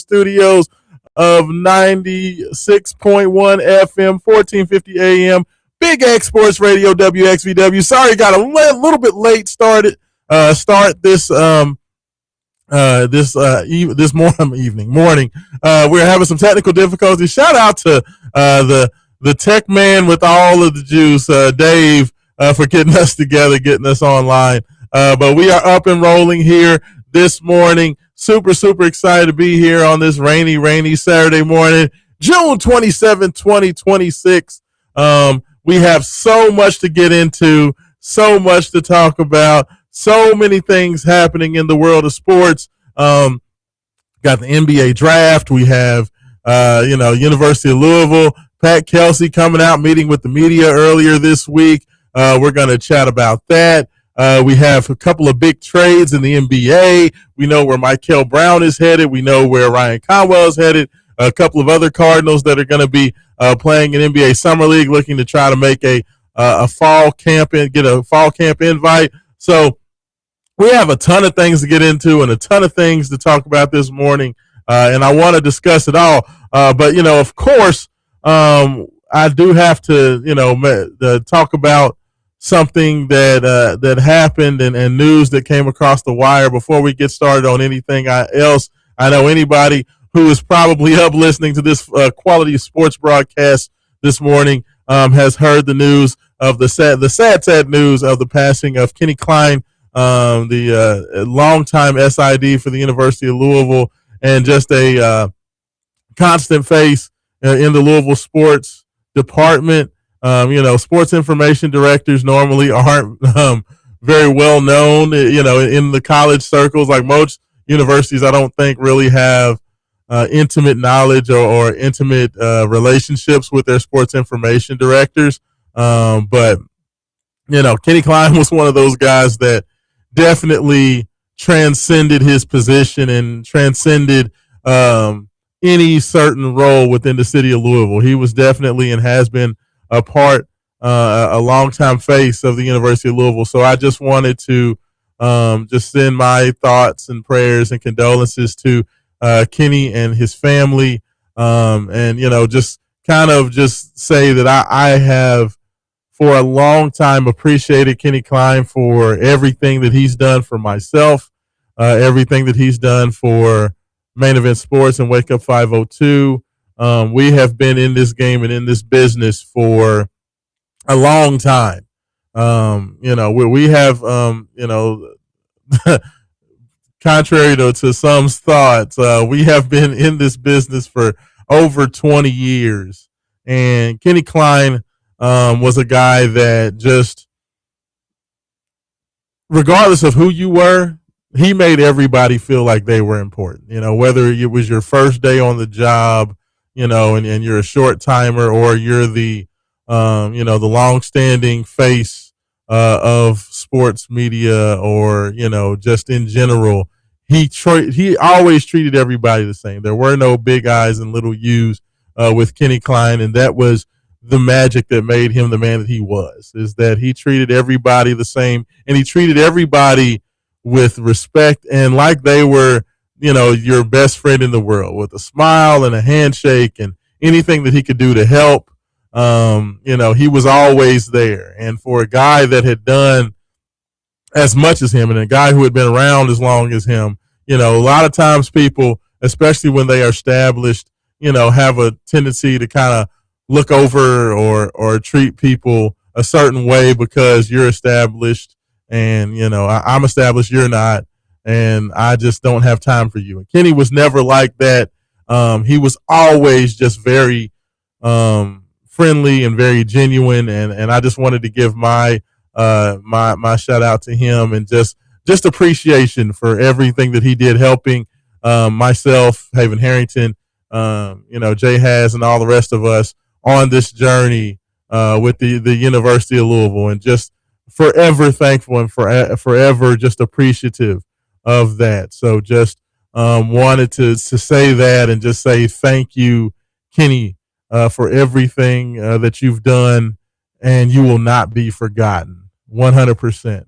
studios of 96.1 FM, 1450 AM, Big X Sports Radio, WXVW. Sorry, got a little bit late start this this morning. We're having some technical difficulties. Shout out to the tech man with all of the juice, Dave, for getting us together, getting us online. But we are up and rolling here this morning. Super excited to be here on this rainy Saturday morning, June 27, 2026. We have so much to get into, so much to talk about, so many things happening in the world of sports. Got the NBA draft. We have, University of Louisville, Pat Kelsey coming out, meeting with the media earlier this week. We're going to chat about that. We have a couple of big trades in the NBA. We know where Michael Brown is headed. We know where Ryan Conwell is headed. A couple of other Cardinals that are going to be playing in NBA Summer League, looking to try to make a fall camp and get a fall camp invite. So we have a ton of things to get into and a ton of things to talk about this morning, and I want to discuss it all. But of course, I do have to talk about something that happened and news that came across the wire before we get started on anything else. I know anybody who is probably up listening to this quality sports broadcast this morning has heard the news of the sad news of the passing of Kenny Klein, the longtime SID for the University of Louisville, and just a constant face in the Louisville sports department. Sports information directors normally aren't very well known, in the college circles. Like most universities, I don't think really have intimate knowledge or intimate relationships with their sports information directors. But Kenny Klein was one of those guys that definitely transcended his position and transcended any certain role within the city of Louisville. He was definitely and has been a longtime face of the University of Louisville. So I just wanted to just send my thoughts and prayers and condolences to Kenny and his family, and just kind of just say that I have for a long time appreciated Kenny Klein for everything that he's done for myself, everything that he's done for Main Event Sports and Wake Up 502. We have been in this game and in this business for a long time. We have, contrary to some thoughts, we have been in this business for over 20 years. And Kenny Klein was a guy that just, regardless of who you were, he made everybody feel like they were important. Whether it was your first day on the job, and you're a short timer, or you're the long-standing face of sports media, or just in general, he always treated everybody the same. There were no big eyes and little U's with Kenny Klein, and that was the magic that made him the man that he was. Is that he treated everybody the same, and he treated everybody with respect and like they were, your best friend in the world, with a smile and a handshake and anything that he could do to help. He was always there. And for a guy that had done as much as him, and a guy who had been around as long as him, a lot of times people, especially when they are established, have a tendency to kind of look over or treat people a certain way because you're established, and I'm established, you're not, and I just don't have time for you. And Kenny was never like that. He was always just very friendly and very genuine, and I just wanted to give my shout out to him, and just appreciation for everything that he did, helping myself, Haven Harrington, Jay Has, and all the rest of us on this journey with the University of Louisville, and just forever thankful and forever just appreciative of that. So just wanted to say that, and just say thank you, Kenny, for everything that you've done, and you will not be forgotten. 100%.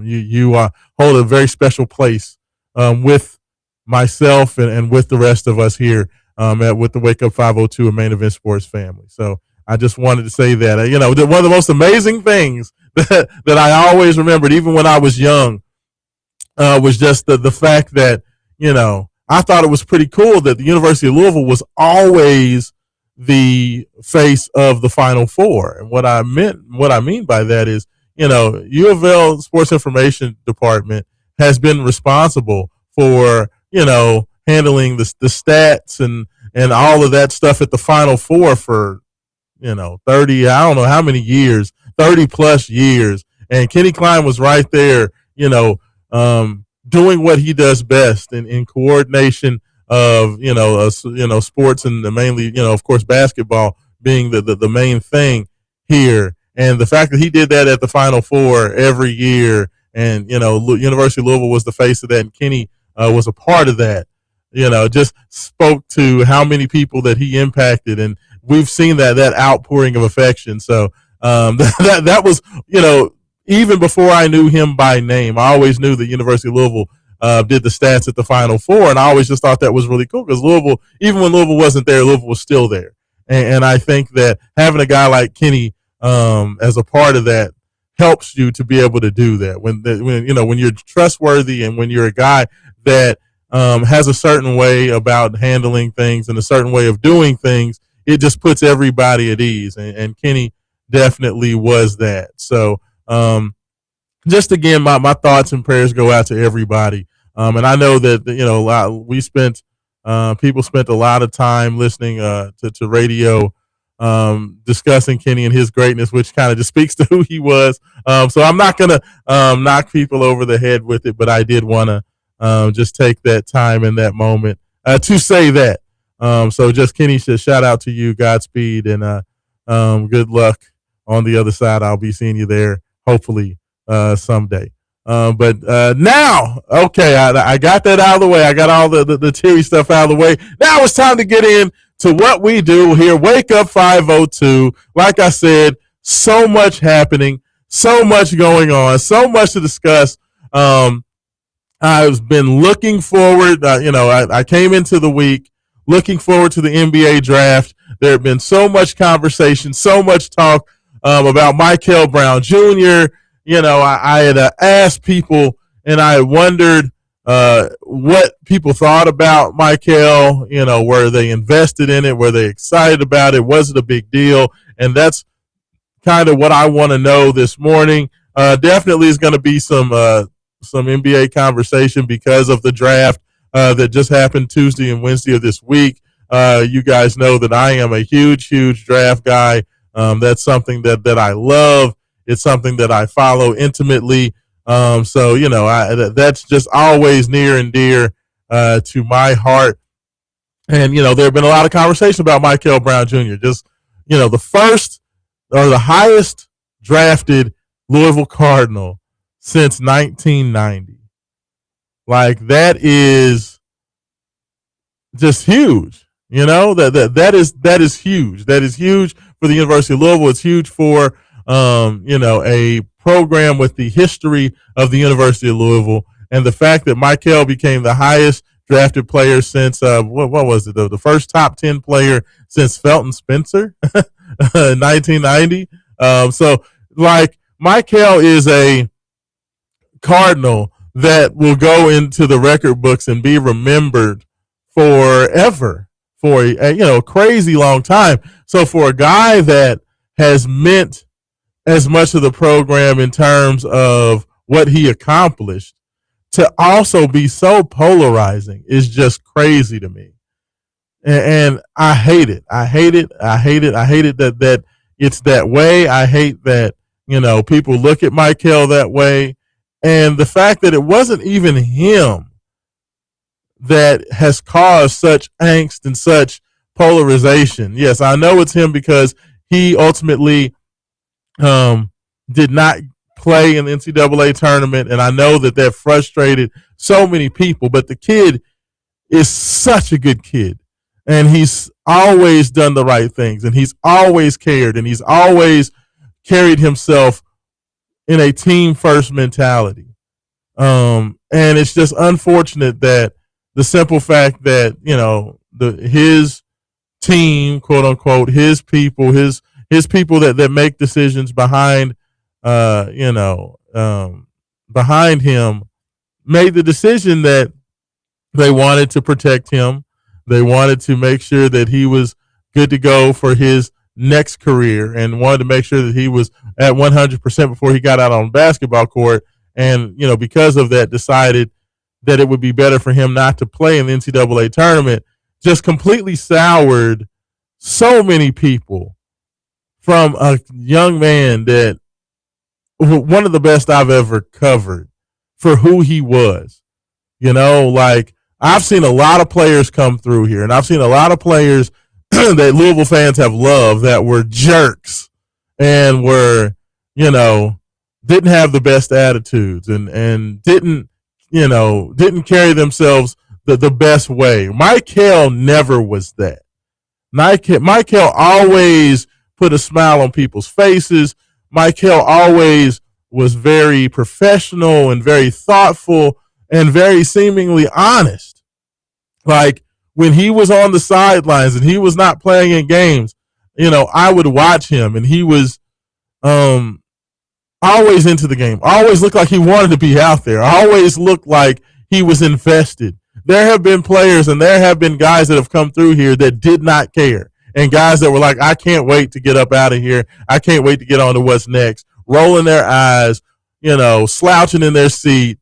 You hold a very special place with myself and with the rest of us here with the Wake Up 502 and Main Event Sports family. So I just wanted to say that, one of the most amazing things that I always remembered, even when I was young, was just the fact that, I thought it was pretty cool that the University of Louisville was always the face of the Final Four. And what I mean by that is, U of L Sports Information Department has been responsible for, handling the stats and all of that stuff at the Final Four for, 30, I don't know how many years, 30 plus years. And Kenny Klein was right there, doing what he does best in coordination of, sports and mainly, of course, basketball being the main thing here. And the fact that he did that at the Final Four every year, and, University of Louisville was the face of that, and Kenny was a part of that, just spoke to how many people that he impacted. And we've seen that outpouring of affection. So that was, even before I knew him by name, I always knew the University of Louisville did the stats at the Final Four, and I always just thought that was really cool because Louisville, even when Louisville wasn't there, Louisville was still there. And I think that having a guy like Kenny as a part of that helps you to be able to do that. When you're trustworthy and when you're a guy that has a certain way about handling things and a certain way of doing things, it just puts everybody at ease. And Kenny definitely was that. So just again, my thoughts and prayers go out to everybody. And I know that, people spent a lot of time listening to radio, discussing Kenny and his greatness, which kind of just speaks to who he was. So I'm not going to knock people over the head with it, but I did want to just take that time in that moment to say that. So just Kenny, shout out to you, Godspeed, and good luck on the other side. I'll be seeing you there hopefully someday. But now, okay, I got that out of the way. I got all the teary stuff out of the way. Now it's time to get in to what we do here. Wake Up 502. Like I said, so much happening, so much going on, so much to discuss. I've been looking forward. I came into the week looking forward to the NBA draft. There have been so much conversation, so much talk about Michael Brown Jr. I had asked people, and I wondered what people thought about Michael. Were they invested in it? Were they excited about it? Was it a big deal? And that's kind of what I want to know this morning. Definitely is going to be some NBA conversation because of the draft that just happened Tuesday and Wednesday of this week. You guys know that I am a huge draft guy. That's something that I love. It's something that I follow intimately. So, that's just always near and dear to my heart. And, there have been a lot of conversation about Michael Brown Jr. Just, the first or the highest drafted Louisville Cardinal since 1990. Like, that is just huge. That is huge. That is huge for the University of Louisville. It's huge for a program with the history of the University of Louisville, and the fact that Michael became the highest drafted player since what was it? The first top 10 player since Felton Spencer, 1990. So like Michael is a Cardinal that will go into the record books and be remembered forever for a crazy long time. So for a guy that has meant as much of the program in terms of what he accomplished to also be so polarizing is just crazy to me. And I hate it. I hate it that it's that way. I hate that, people look at Michael that way. And the fact that it wasn't even him that has caused such angst and such polarization. Yes, I know it's him because he ultimately did not play in the NCAA tournament, and I know that frustrated so many people, but the kid is such a good kid, and he's always done the right things, and he's always cared, and he's always carried himself in a team-first mentality. And it's just unfortunate that, the simple fact that, his team, quote unquote, his people, his people that make decisions behind, behind him, made the decision that they wanted to protect him. They wanted to make sure that he was good to go for his next career, and wanted to make sure that he was at 100% before he got out on the basketball court. And, because of that, decided that it would be better for him not to play in the NCAA tournament. Just completely soured so many people from a young man that one of the best I've ever covered for who he was. Like, I've seen a lot of players come through here, and I've seen a lot of players that Louisville fans have loved that were jerks and were, didn't have the best attitudes and didn't carry themselves the best way. Michael never was that. Michael always put a smile on people's faces. Michael always was very professional and very thoughtful and very seemingly honest. Like, when he was on the sidelines and he was not playing in games, I would watch him, and he was always into the game, always looked like he wanted to be out there, always looked like he was invested. There have been players and there have been guys that have come through here that did not care, and guys that were like, I can't wait to get up out of here. I can't wait to get on to what's next, rolling their eyes, slouching in their seat,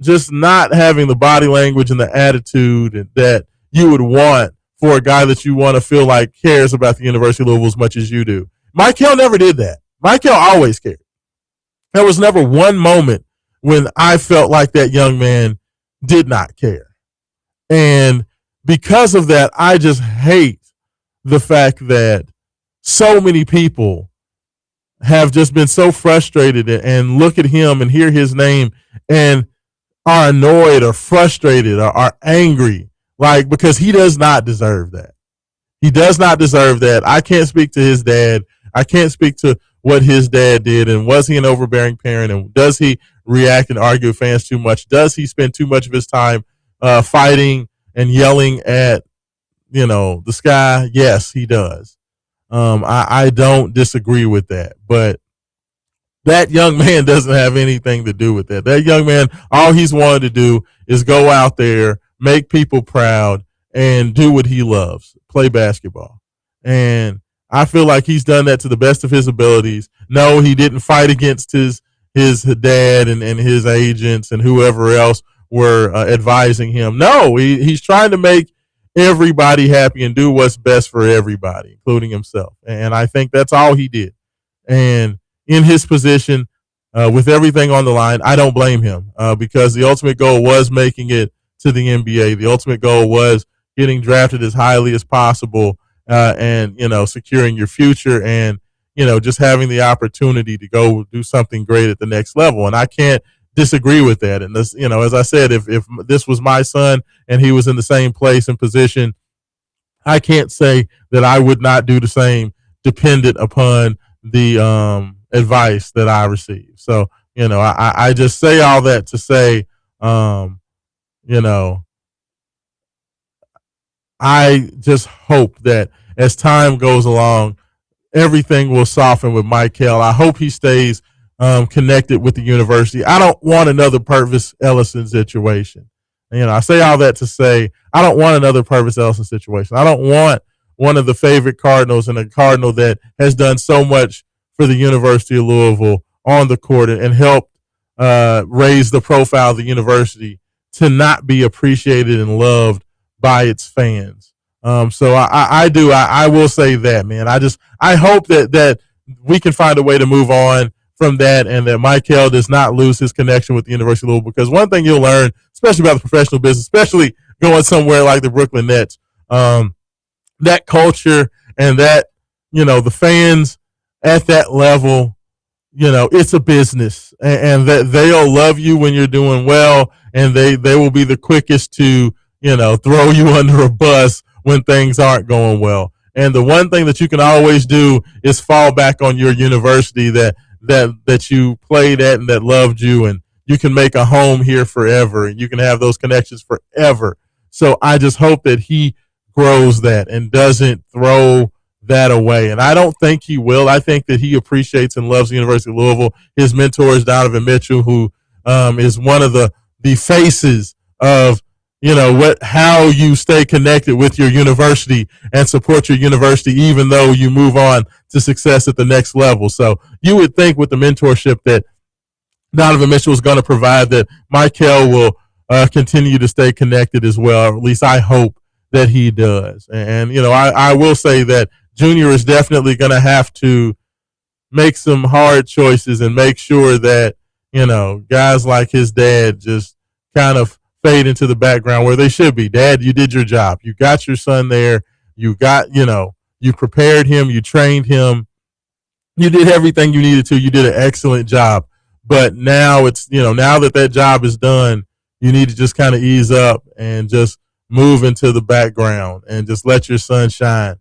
just not having the body language and the attitude that you would want for a guy that you want to feel like cares about the University of Louisville as much as you do. Michael never did that. Michael always cared. There was never one moment when I felt like that young man did not care. And because of that, I just hate the fact that so many people have just been so frustrated and look at him and hear his name and are annoyed or frustrated or are angry, like, because he does not deserve that. He does not deserve that. I can't speak to his dad. I can't speak to what his dad did, and was he an overbearing parent, and does he react and argue with fans too much? Does he spend too much of his time fighting and yelling at, the sky? Yes, he does. I don't disagree with that, but that young man doesn't have anything to do with that. That young man, all he's wanted to do is go out there, make people proud, and do what he loves, play basketball. And I feel like he's done that to the best of his abilities. No, he didn't fight against his dad and his agents and whoever else were advising him. No, he's trying to make everybody happy and do what's best for everybody, including himself. And I think that's all he did. And in his position, with everything on the line, I don't blame him because the ultimate goal was making it to the NBA. The ultimate goal was getting drafted as highly as possible and, securing your future and, just having the opportunity to go do something great at the next level. And I can't disagree with that. And this, as I said, if this was my son and he was in the same place and position, I can't say that I would not do the same dependent upon the advice that I received. So, I just say all that to say, I just hope that as time goes along, everything will soften with Michael. I hope he stays connected with the university. I don't want another Purvis Ellison situation. I say all that to say I don't want another Purvis Ellison situation. I don't want one of the favorite Cardinals and a Cardinal that has done so much for the University of Louisville on the court and helped raise the profile of the university to not be appreciated and loved by its fans. So I will say that, man. I hope that we can find a way to move on from that and that Michael does not lose his connection with the University of Louisville, because one thing you'll learn, especially about the professional business, especially going somewhere like the Brooklyn Nets, that culture and that, the fans at that level, it's a business, and that they'll love you when you're doing well, and they will be the quickest to, throw you under a bus when things aren't going well. And the one thing that you can always do is fall back on your university that you played at and that loved you, and you can make a home here forever and you can have those connections forever. So I just hope that he grows that and doesn't throw that away. And I don't think he will. I think that he appreciates and loves the University of Louisville. His mentor is Donovan Mitchell, who is one of the faces of how you stay connected with your university and support your university, even though you move on to success at the next level. So you would think with the mentorship that Donovan Mitchell is going to provide, that Michael will continue to stay connected as well. Or at least I hope that he does. And I will say that Junior is definitely going to have to make some hard choices and make sure that guys like his dad just kind of fade into the background where they should be. Dad, you did your job. You got your son there. You got, you prepared him. You trained him. You did everything you needed to. You did an excellent job. But now it's, now that job is done, you need to just kind of ease up and just move into the background and just let your son shine,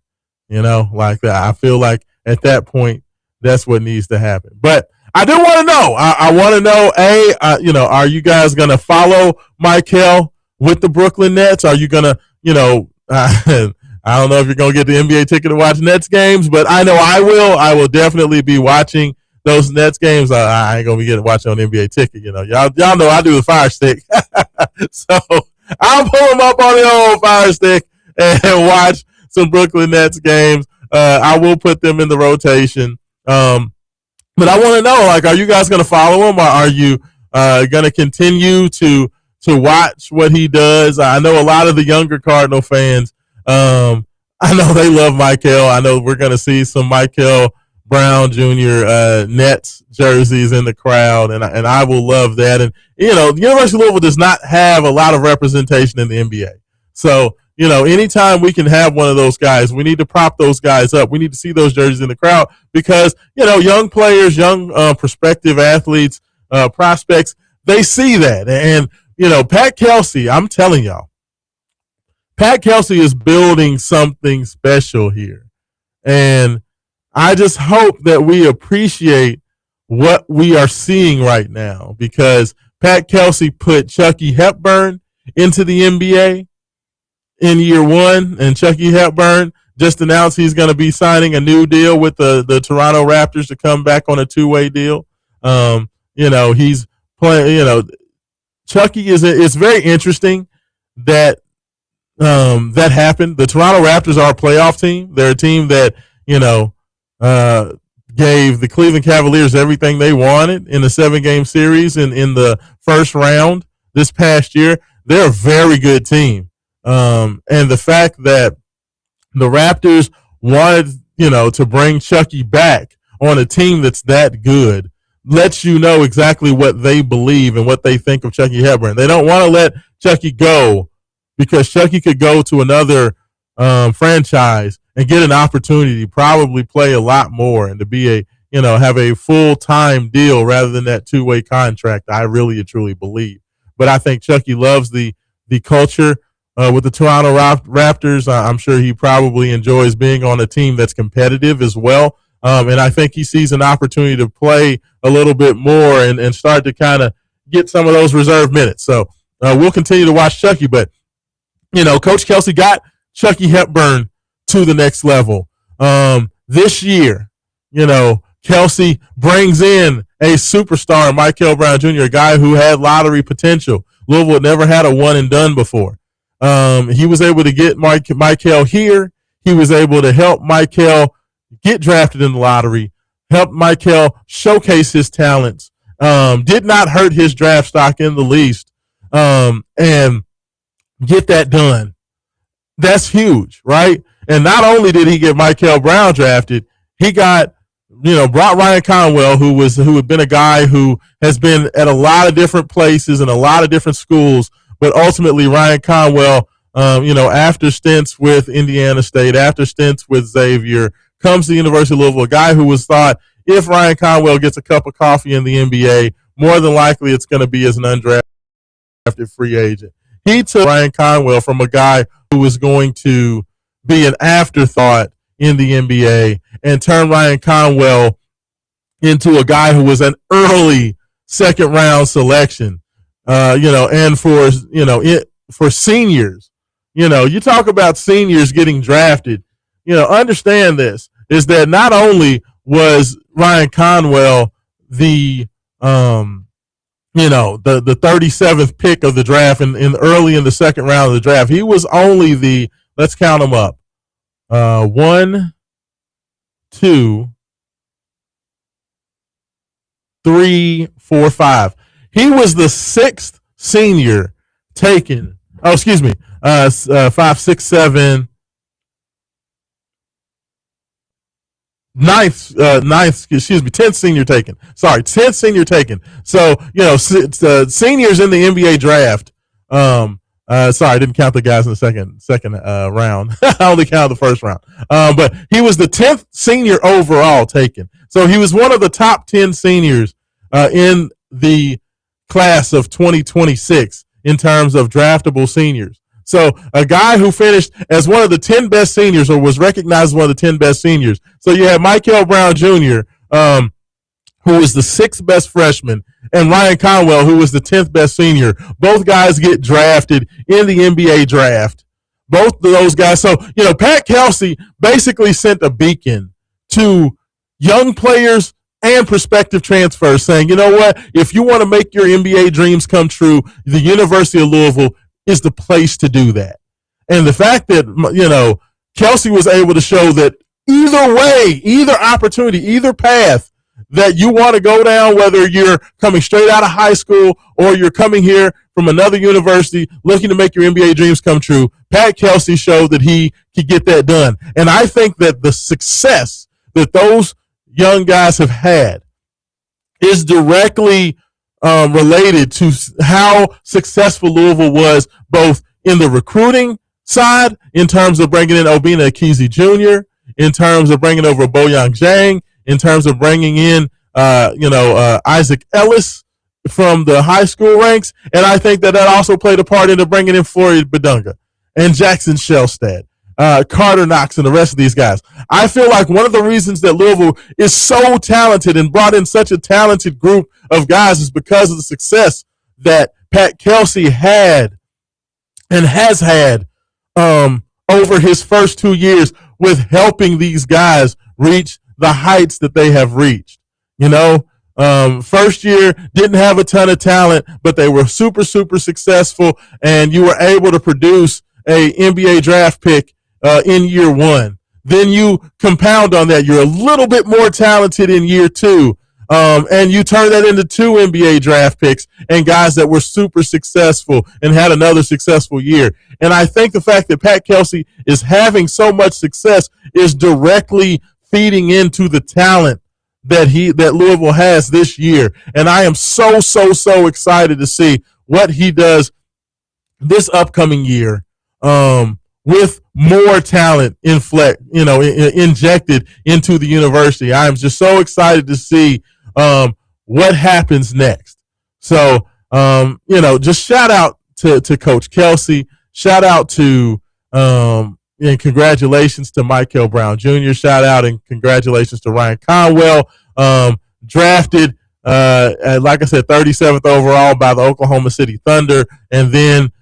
like that. I feel like at that point, that's what needs to happen. But I do want to know. I want to know, are you guys going to follow Michael with the Brooklyn Nets? Are you going to, I don't know if you're going to get the NBA ticket to watch Nets games, but I know I will. I will definitely be watching those Nets games. I ain't going to be watching on the NBA ticket. Y'all know I do the Fire Stick. So I'll pull them up on the old Fire Stick and watch some Brooklyn Nets games. I will put them in the rotation. But I want to know, are you guys going to follow him, or are you going to continue to watch what he does? I know a lot of the younger Cardinal fans, I know they love Michael. I know we're going to see some Michael Brown Jr. Nets jerseys in the crowd, and I will love that. And, the University of Louisville does not have a lot of representation in the NBA. So, anytime we can have one of those guys, we need to prop those guys up. We need to see those jerseys in the crowd because, young players, young prospective athletes, prospects, they see that. And, Pat Kelsey, I'm telling y'all, Pat Kelsey is building something special here. And I just hope that we appreciate what we are seeing right now, because Pat Kelsey put Chucky Hepburn into the NBA in year one, and Chucky Hepburn just announced he's going to be signing a new deal with the Toronto Raptors to come back on a two-way deal. He's playing, Chucky it's very interesting that that happened. The Toronto Raptors are a playoff team. They're a team that, gave the Cleveland Cavaliers everything they wanted in a 7-game series in the first round this past year. They're a very good team. And the fact that the Raptors wanted, to bring Chucky back on a team that's that good lets you know exactly what they believe and what they think of Chucky Hepburn. They don't want to let Chucky go because Chucky could go to another franchise and get an opportunity to probably play a lot more and to be have a full-time deal rather than that two-way contract. I really and truly believe. But I think Chucky loves the culture with the Toronto Raptors. I'm sure he probably enjoys being on a team that's competitive as well. And I think he sees an opportunity to play a little bit more and start to kind of get some of those reserve minutes. So we'll continue to watch Chucky. But, Coach Kelsey got Chucky Hepburn to the next level. This year, Kelsey brings in a superstar, Michael Brown Jr., a guy who had lottery potential. Louisville never had a one and done before. He was able to get Michael here. He was able to help Michael get drafted in the lottery, help Michael showcase his talents, did not hurt his draft stock in the least, and get that done. That's huge, right? And not only did he get Michael Brown drafted, he got, brought Ryan Conwell, who had been a guy who has been at a lot of different places and a lot of different schools, but ultimately Ryan Conwell, after stints with Indiana State, after stints with Xavier, comes to the University of Louisville, a guy who was thought if Ryan Conwell gets a cup of coffee in the NBA, more than likely it's going to be as an undrafted free agent. He took Ryan Conwell from a guy who was going to be an afterthought in the NBA and turned Ryan Conwell into a guy who was an early second round selection. And for seniors, you talk about seniors getting drafted. Understand this is that not only was Ryan Conwell the the 37th pick of the draft in early in the second round of the draft, he was only the, let's count them up, 1, 2, 3, 4, 5. He was the 6th senior taken. Oh, excuse me. 5, 6, 7. Ninth, 10th senior taken. Sorry, 10th senior taken. So, seniors in the NBA draft. Sorry, I didn't count the guys in the second round. I only counted the first round. But he was the 10th senior overall taken. So he was one of the top 10 seniors in the class of 2026 in terms of draftable seniors. So a guy who finished as one of the 10 best seniors, or was recognized as one of the 10 best seniors. So you had Michael Brown Jr., who was the 6th best freshman, and Ryan Conwell, who was the 10th best senior. Both guys get drafted in the NBA draft. Both of those guys. So, Pat Kelsey basically sent a beacon to young players and prospective transfers saying, you know what, if you want to make your NBA dreams come true, the University of Louisville is the place to do that. And the fact that, Kelsey was able to show that either way, either opportunity, either path that you want to go down, whether you're coming straight out of high school or you're coming here from another university looking to make your NBA dreams come true, Pat Kelsey showed that he could get that done. And I think that the success that those young guys have had is directly related to how successful Louisville was, both in the recruiting side, in terms of bringing in Obinna Ekezie Jr., in terms of bringing over Boyang Zhang, in terms of bringing in Isaac Ellis from the high school ranks. And I think that also played a part into bringing in Floyd Badunga and Jackson Shellstad, Carter Knox, and the rest of these guys. I feel like one of the reasons that Louisville is so talented and brought in such a talented group of guys is because of the success that Pat Kelsey had and has had over his first 2 years with helping these guys reach the heights that they have reached. First year didn't have a ton of talent, but they were super, super successful, and you were able to produce a NBA draft pick in year one. Then you compound on that. You're a little bit more talented in year two. And you turn that into 2 NBA draft picks and guys that were super successful and had another successful year. And I think the fact that Pat Kelsey is having so much success is directly feeding into the talent that Louisville has this year. And I am so, so, so excited to see what he does this upcoming year, with more talent injected into the university. I am just so excited to see what happens next. So, just shout out to Coach Kelsey. Shout out to and congratulations to Michael Brown Jr. Shout out and congratulations to Ryan Conwell, drafted, like I said, 37th overall by the Oklahoma City Thunder, and then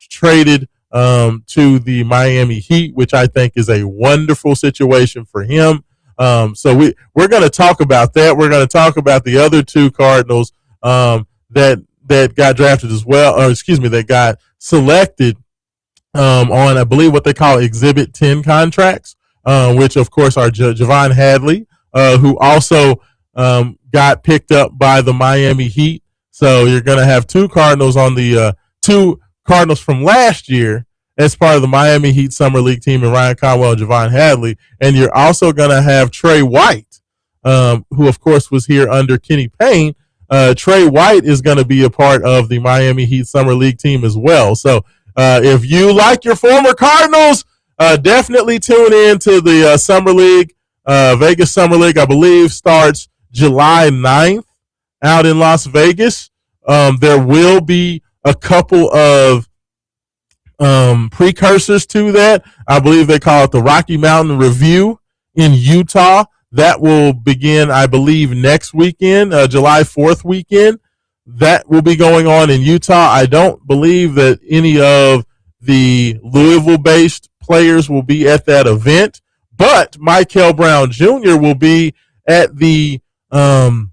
traded to the Miami Heat, which I think is a wonderful situation for him. So we're going to talk about that. We're going to talk about the other 2 Cardinals that got drafted as well, or excuse me, that got selected on, I believe, what they call Exhibit 10 contracts, which of course are Javon Hadley, who also got picked up by the Miami Heat. So you're going to have 2 Cardinals on the 2 Cardinals from last year as part of the Miami Heat Summer League team, and Ryan Conwell and Javon Hadley. And you're also going to have Trey White, who of course was here under Kenny Payne. Trey White is going to be a part of the Miami Heat Summer League team as well. So if you like your former Cardinals, definitely tune in to the Summer League. Vegas Summer League, I believe, starts July 9th out in Las Vegas. There will be a couple of precursors to that. I believe they call it the Rocky Mountain Review in Utah. That will begin, I believe, next weekend, July 4th weekend. That will be going on in Utah. I don't believe that any of the Louisville-based players will be at that event, but Michael Brown Jr. will be at the I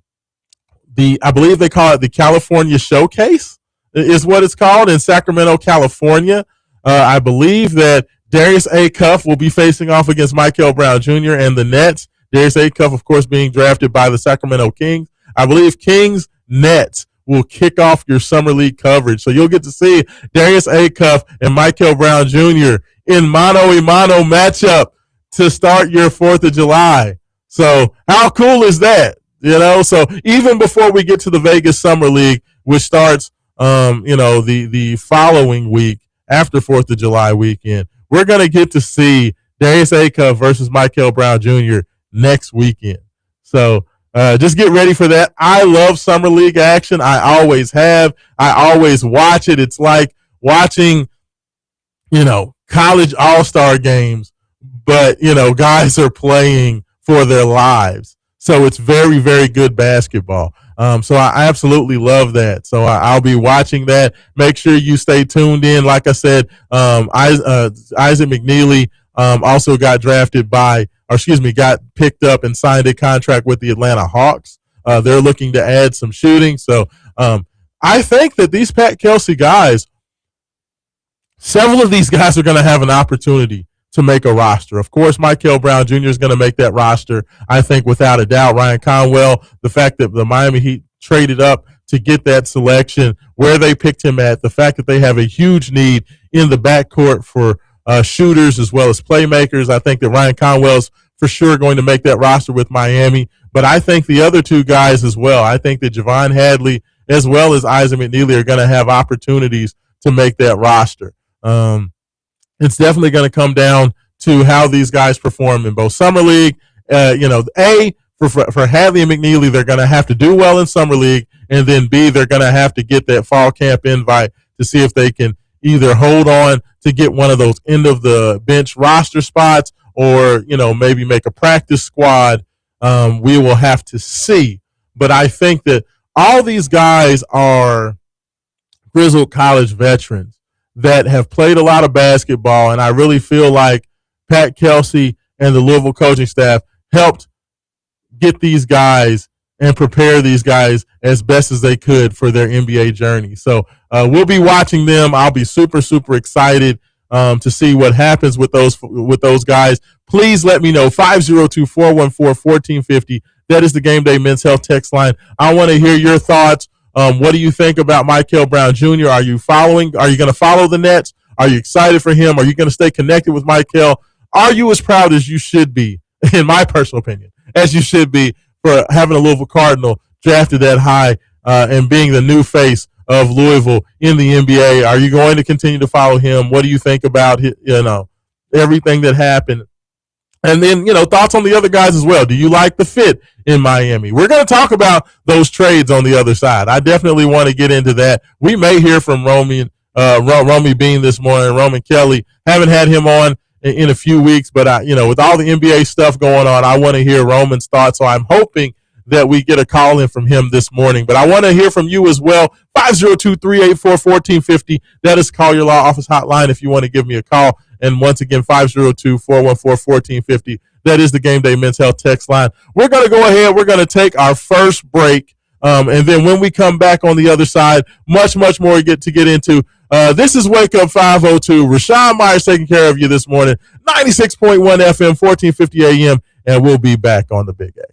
believe they call it the California Showcase is what it's called in Sacramento, California. I believe that Darius Acuff will be facing off against Michael Brown Jr. and the Nets. Darius Acuff, of course, being drafted by the Sacramento Kings. I believe Kings Nets will kick off your summer league coverage. So you'll get to see Darius Acuff and Michael Brown Jr. in mano-a-mano matchup to start your 4th of July. So how cool is that? So even before we get to the Vegas Summer League, which starts, the following week after 4th of July weekend, we're going to get to see Darius Acuff versus Michael Brown Jr. next weekend. So just get ready for that. I love Summer League action. I always have. I always watch it. It's like watching, college all-star games, but, guys are playing for their lives. So it's very, very good basketball. So I absolutely love that. So I'll be watching that. Make sure you stay tuned in. Like I said, Isaac McNeely also got got picked up and signed a contract with the Atlanta Hawks. They're looking to add some shooting. So I think that these Pat Kelsey guys, several of these guys are going to have an opportunity to make a roster. Of course, Michael Brown Jr. is going to make that roster, I think, without a doubt. Ryan Conwell, the fact that the Miami Heat traded up to get that selection, where they picked him at, the fact that they have a huge need in the backcourt for shooters as well as playmakers. I think that Ryan Conwell's for sure going to make that roster with Miami. But I think the other two guys as well, I think that Javon Hadley as well as Isaac McNeely are going to have opportunities to make that roster. It's definitely going to come down to how these guys perform in both Summer League. For Hadley and McNeely, they're going to have to do well in Summer League, and then B, they're going to have to get that fall camp invite to see if they can either hold on to get one of those end of the bench roster spots or, maybe make a practice squad. We will have to see. But I think that all these guys are grizzled college veterans that have played a lot of basketball, and I really feel like Pat Kelsey and the Louisville coaching staff helped get these guys and prepare these guys as best as they could for their NBA journey. So we'll be watching them. I'll be super, super excited to see what happens with those guys. Please let me know, 502-414-1450. That is the Game Day Men's Health text line. I want to hear your thoughts. What do you think about Michael Brown Jr.? Are you going to follow the Nets? Are you excited for him? Are you going to stay connected with Michael? Are you as proud as you should be, in my personal opinion, as you should be for having a Louisville Cardinal drafted that high and being the new face of Louisville in the NBA? Are you going to continue to follow him? What do you think about everything that happened? And then, thoughts on the other guys as well. Do you like the fit in Miami? We're going to talk about those trades on the other side. I definitely want to get into that. We may hear from Romy Bean this morning, Roman Kelly. Haven't had him on in a few weeks, but with all the NBA stuff going on, I want to hear Roman's thoughts. So I'm hoping that we get a call in from him this morning. But I want to hear from you as well. 502-384-1450. That is Call Your Law Office hotline if you want to give me a call. And once again, 502-414-1450. That is the Game Day Men's Health text line. We're going to go ahead. We're going to take our first break. And then when we come back on the other side, much, much more to get into. This is Wake Up 502. Raashaan Myers taking care of you this morning. 96.1 FM, 1450 AM. And we'll be back on the Big X.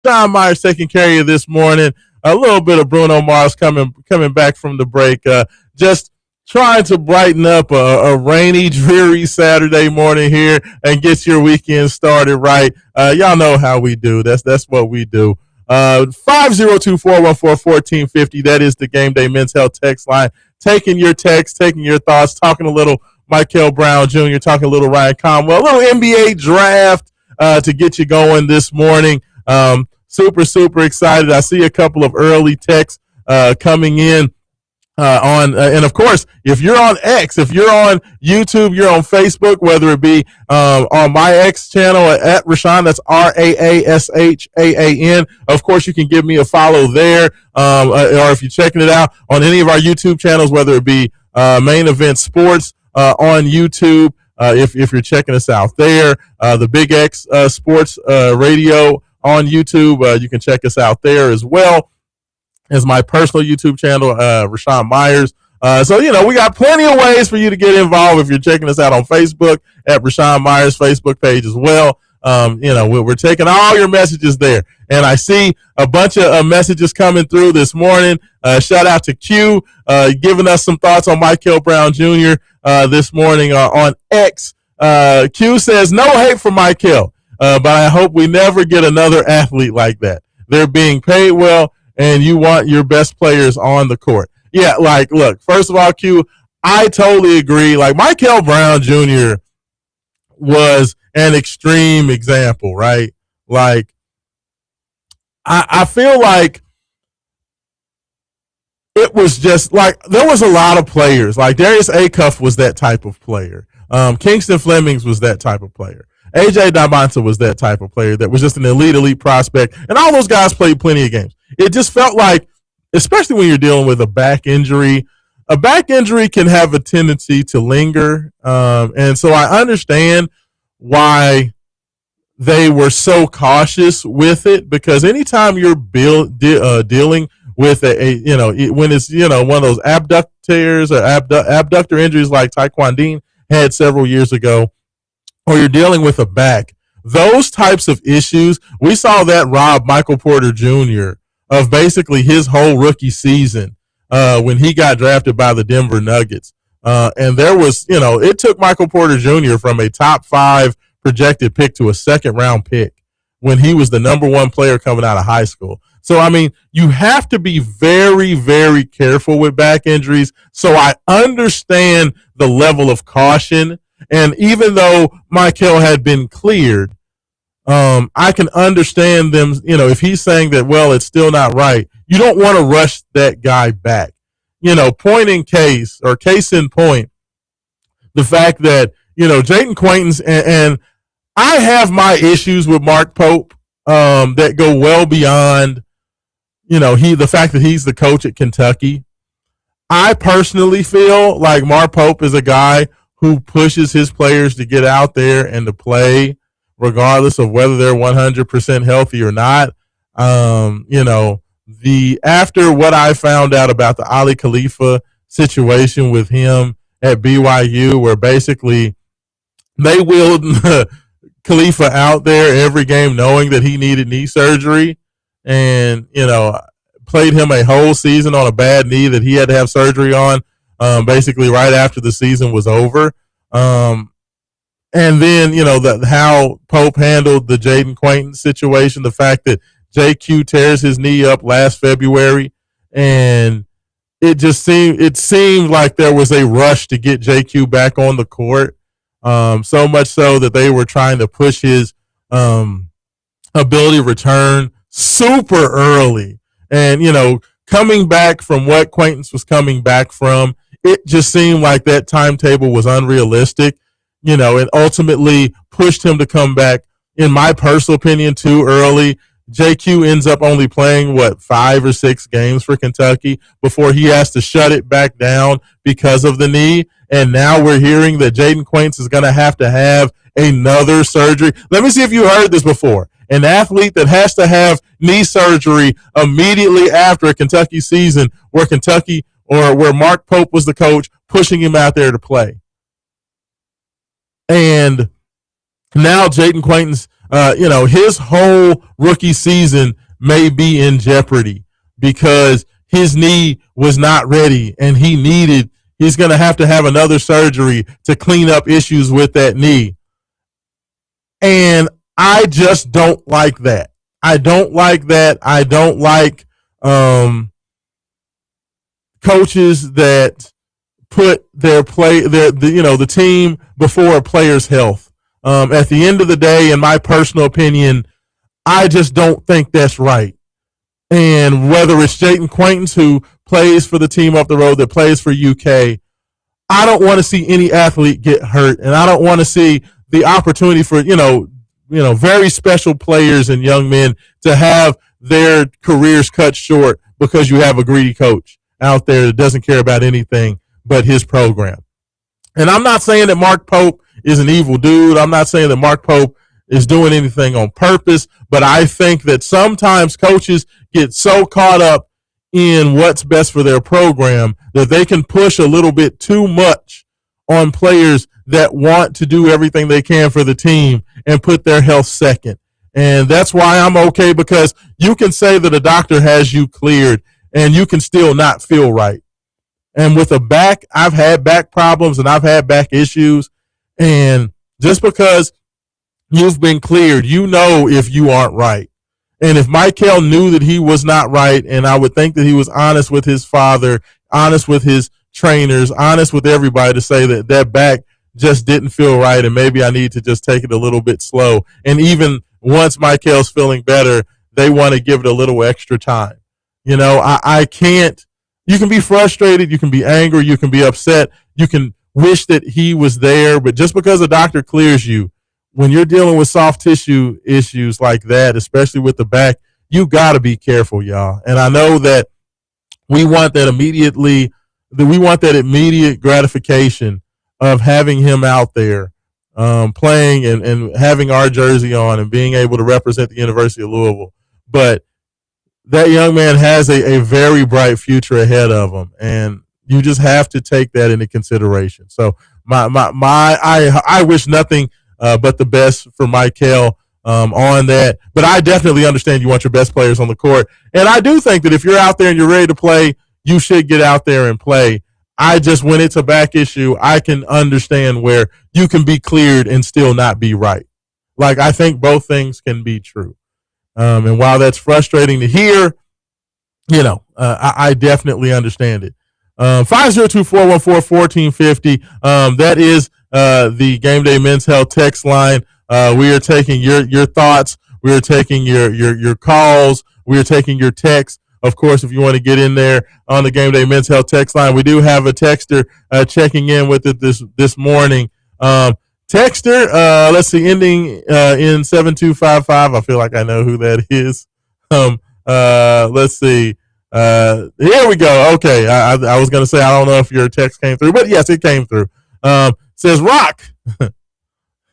Raashaan Myers taking care of you this morning. A little bit of Bruno Mars coming back from the break. Just trying to brighten up a rainy, dreary Saturday morning here and get your weekend started right. Y'all know how we do. That's what we do. 502-414-1450. That is the Game Day Men's Health text line. Taking your texts, taking your thoughts, talking a little Michael Brown Jr., talking a little Ryan Conwell, a little NBA draft to get you going this morning. Super excited. I see a couple of early texts coming in. And of course, if you're on X, if you're on YouTube, you're on Facebook, whether it be on my X channel at Raashaan, that's Raashaan. Of course, you can give me a follow there, or if you're checking it out on any of our YouTube channels, whether it be Main Event Sports on YouTube, if you're checking us out there, the Big X Sports Radio on YouTube, you can check us out there as well as my personal YouTube channel, Raashaan Myers. So, we got plenty of ways for you to get involved if you're checking us out on Facebook at Raashaan Myers Facebook page as well. We're taking all your messages there. And I see a bunch of messages coming through this morning. Shout out to Q, giving us some thoughts on Michael Brown Jr. This morning on X. Q says, no hate for Michael, but I hope we never get another athlete like that. They're being paid well, and you want your best players on the court. Yeah, look, first of all, Q, I totally agree. Michael Brown Jr. was an extreme example, right? I feel like it was just there was a lot of players. Darius Acuff was that type of player. Kingston Flemings was that type of player. AJ Damonta was that type of player that was just an elite prospect. And all those guys played plenty of games. It just felt like, especially when you're dealing with a back injury can have a tendency to linger. And so I understand why they were so cautious with it, because anytime you're dealing with when it's, one of those abductors or abductor injuries like Taekwon Dean had several years ago, or you're dealing with a back, those types of issues, we saw that rob Michael Porter Jr. of basically his whole rookie season when he got drafted by the Denver Nuggets. And there was, it took Michael Porter Jr. from a top 5 projected pick to a second round pick when he was the number 1 player coming out of high school. So, you have to be very, very careful with back injuries. So I understand the level of caution. And even though Michael had been cleared, I can understand them, if he's saying that, well, it's still not right, you don't want to rush that guy back. Case in point, the fact that, Jaden Quaintance, and I have my issues with Mark Pope that go well beyond, the fact that he's the coach at Kentucky. I personally feel like Mark Pope is a guy who pushes his players to get out there and to play, regardless of whether they're 100% healthy or not. After what I found out about the Ali Khalifa situation with him at BYU, where basically they wheeled Khalifa out there every game knowing that he needed knee surgery, and, played him a whole season on a bad knee that he had to have surgery on, basically right after the season was over. And then, how Pope handled the Jaden Quaintance situation, the fact that JQ tears his knee up last February, and it seemed like there was a rush to get JQ back on the court. So much so that they were trying to push his ability to return super early. And, coming back from what Quaintance was coming back from, it just seemed like that timetable was unrealistic, and ultimately pushed him to come back, in my personal opinion, too early. JQ ends up only playing, 5 or 6 games for Kentucky before he has to shut it back down because of the knee. And now we're hearing that Jaden Quaintance is going to have another surgery. Let me see if you heard this before. An athlete that has to have knee surgery immediately after a Kentucky season where Mark Pope was the coach, pushing him out there to play. And now Jaden Quaintance His whole rookie season may be in jeopardy because his knee was not ready and he's going to have another surgery to clean up issues with that knee. And I just don't like that. I don't like that. I don't like coaches that put the team before a player's health. At the end of the day, in my personal opinion, I just don't think that's right. And whether it's Jayden Quaintance, who plays for the team up the road that plays for UK, I don't want to see any athlete get hurt, and I don't want to see the opportunity for very special players and young men to have their careers cut short because you have a greedy coach out there that doesn't care about anything but his program. And I'm not saying that Mark Pope is an evil dude. I'm not saying that Mark Pope is doing anything on purpose, but I think that sometimes coaches get so caught up in what's best for their program that they can push a little bit too much on players that want to do everything they can for the team and put their health second. And that's why I'm okay, because you can say that a doctor has you cleared and you can still not feel right. And with a back, I've had back problems and I've had back issues. And just because you've been cleared, if you aren't right. And if Michael knew that he was not right, and I would think that he was honest with his father, honest with his trainers, honest with everybody to say that that back just didn't feel right and maybe I need to just take it a little bit slow. And even once Michael's feeling better, they want to give it a little extra time. I can't. You can be frustrated, you can be angry, you can be upset, you can wish that he was there, but just because a doctor clears you, when you're dealing with soft tissue issues like that, especially with the back, you got to be careful, y'all. And I know that we want that immediate gratification of having him out there playing and having our jersey on and being able to represent the University of Louisville. But that young man has a very bright future ahead of him, and you just have to take that into consideration. So I wish nothing but the best for Michael on that. But I definitely understand you want your best players on the court. And I do think that if you're out there and you're ready to play, you should get out there and play. When it's a back issue, I can understand where you can be cleared and still not be right. Like, I think both things can be true. And while that's frustrating to hear, I definitely understand it. 502-414-1450. That is the Game Day Men's Health text line. We are taking your thoughts. We are taking your calls. We are taking your texts. Of course, if you want to get in there on the Game Day Men's Health text line, we do have a texter checking in with it this morning. Texter, let's see, ending in 7255. I feel like I know who that is. Let's see. Here we go. Okay, I was going to say, I don't know if your text came through, but yes, it came through. Says Rock.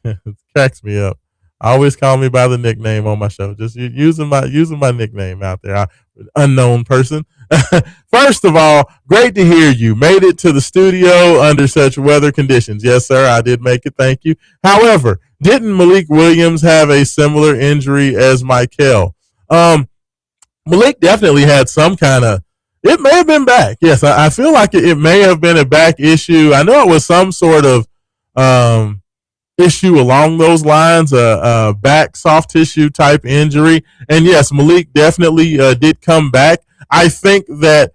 It cracks me up. Always call me by the nickname on my show. Just using my nickname out there. Unknown person. First of all, great to hear you. Made it to the studio under such weather conditions. Yes, sir, I did make it. Thank you. However, didn't Malik Williams have a similar injury as Michael? Malik definitely had some kind of, it may have been back. Yes, I feel like it may have been a back issue. I know it was some sort of issue along those lines, a back soft tissue type injury. And yes, Malik definitely did come back. I think that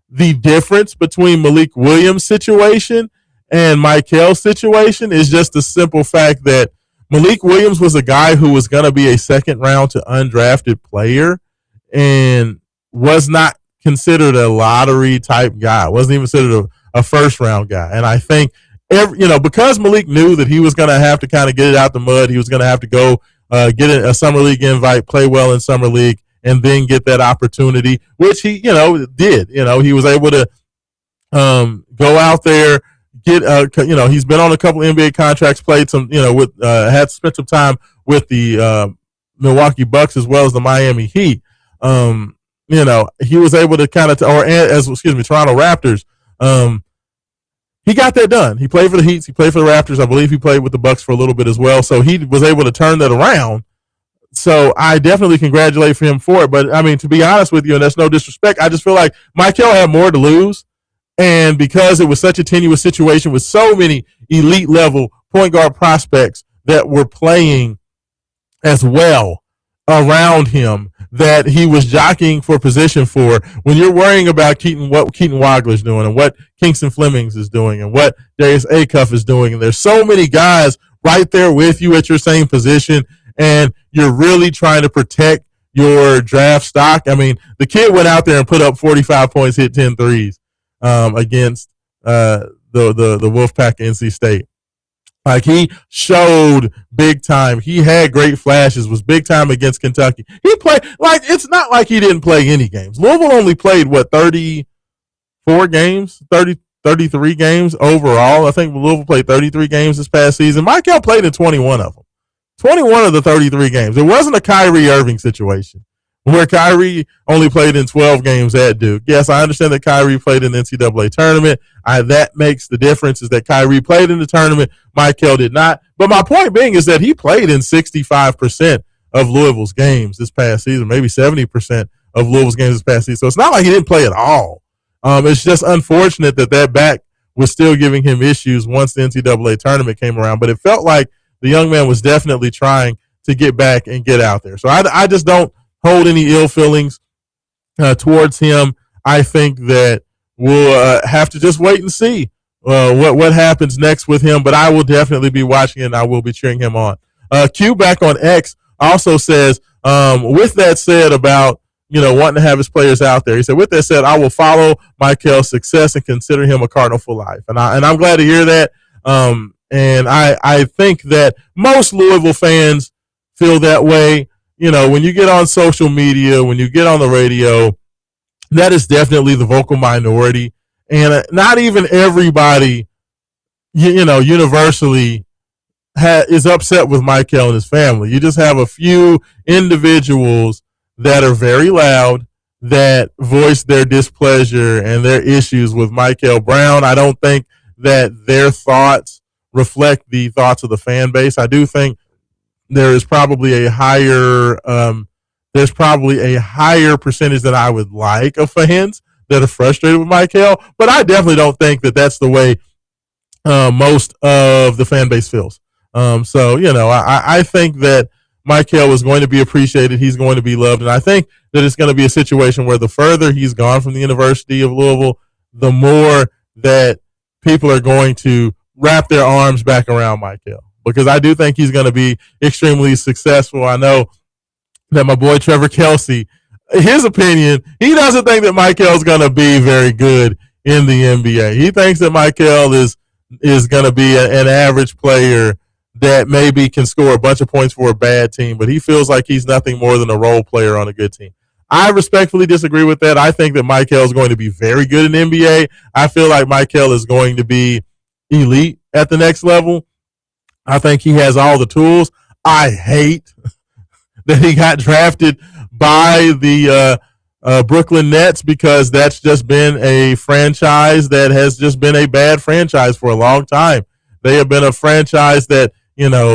the difference between Malik Williams' situation and Michael's situation is just the simple fact that Malik Williams was a guy who was going to be a second round to undrafted player and was not considered a lottery type guy, wasn't even considered a first round guy. And I think because Malik knew that he was going to have to kind of get it out the mud, he was going to have to go get a summer league invite, play well in summer league, and then get that opportunity, which he, did. He was able to go out there, get, he's been on a couple NBA contracts, played some, had spent some time with the Milwaukee Bucks as well as the Miami Heat. He was able to kind of, Toronto Raptors. He got that done. He played for the Heat. He played for the Raptors. I believe he played with the Bucks for a little bit as well. So he was able to turn that around So I definitely congratulate him for it. But I mean, to be honest with you, and that's no disrespect, I just feel like Michael had more to lose. And because it was such a tenuous situation with so many elite level point guard prospects that were playing as well around him that he was jockeying for position for, when you're worrying about what Keaton Wagler's doing and what Kingston Flemings is doing and what Darius Acuff is doing, and there's so many guys right there with you at your same position, and you're really trying to protect your draft stock. I mean, the kid went out there and put up 45 points, hit 10 threes against the Wolfpack NC State. Like, he showed big time. He had great flashes, was big time against Kentucky. He played, like, it's not like he didn't play any games. Louisville only played, 34 games, 33 games overall. I think Louisville played 33 games this past season. Michael played in 21 of them. 21 of the 33 games. It wasn't a Kyrie Irving situation where Kyrie only played in 12 games at Duke. Yes, I understand that Kyrie played in the NCAA tournament. That makes the difference, is that Kyrie played in the tournament. Michael did not. But my point being is that he played in 65% of Louisville's games this past season, maybe 70% of Louisville's games this past season. So it's not like he didn't play at all. It's just unfortunate that back was still giving him issues once the NCAA tournament came around. But it felt like the young man was definitely trying to get back and get out there. So I just don't hold any ill feelings towards him. I think that we'll have to just wait and see what happens next with him. But I will definitely be watching it, and I will be cheering him on. Q back on X also says, with that said about wanting to have his players out there, he said, with that said, I will follow Michael's success and consider him a Cardinal for life. And I'm glad to hear that. And I think that most Louisville fans feel that way. When you get on social media, when you get on the radio, that is definitely the vocal minority. And not even everybody, universally is upset with Michael and his family. You just have a few individuals that are very loud, that voice their displeasure and their issues with Michael Brown. I don't think that their thoughts reflect the thoughts of the fan base. I do think there is probably a higher percentage than I would like of fans that are frustrated with Michael, but I definitely don't think that that's the way most of the fan base feels. I think that Michael is going to be appreciated. He's going to be loved, and I think that it's going to be a situation where the further he's gone from the University of Louisville, the more that people are going to wrap their arms back around Michael, because I do think he's going to be extremely successful. I know that my boy Trevor Kelsey, his opinion, he doesn't think that Michael's going to be very good in the NBA. He thinks that Michael is going to be an average player that maybe can score a bunch of points for a bad team, but he feels like he's nothing more than a role player on a good team. I respectfully disagree with that. I think that Michael is going to be very good in the NBA. I feel like Michael is going to be elite at the next level. I think he has all the tools. I hate that he got drafted by the Brooklyn Nets, because that's just been a franchise that has just been a bad franchise for a long time. They have been a franchise that,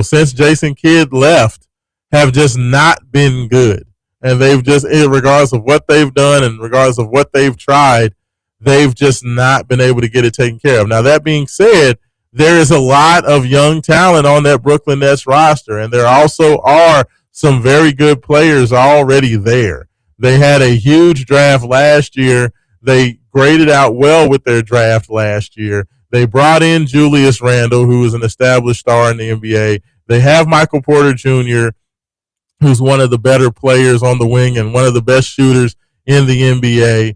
since Jason Kidd left, have just not been good. And they've just, regardless of what they've done and regardless of what they've tried, they've just not been able to get it taken care of. Now, that being said, there is a lot of young talent on that Brooklyn Nets roster, and there also are some very good players already there. They had a huge draft last year. They graded out well with their draft last year. They brought in Julius Randle, who is an established star in the NBA. They have Michael Porter Jr., who's one of the better players on the wing and one of the best shooters in the NBA.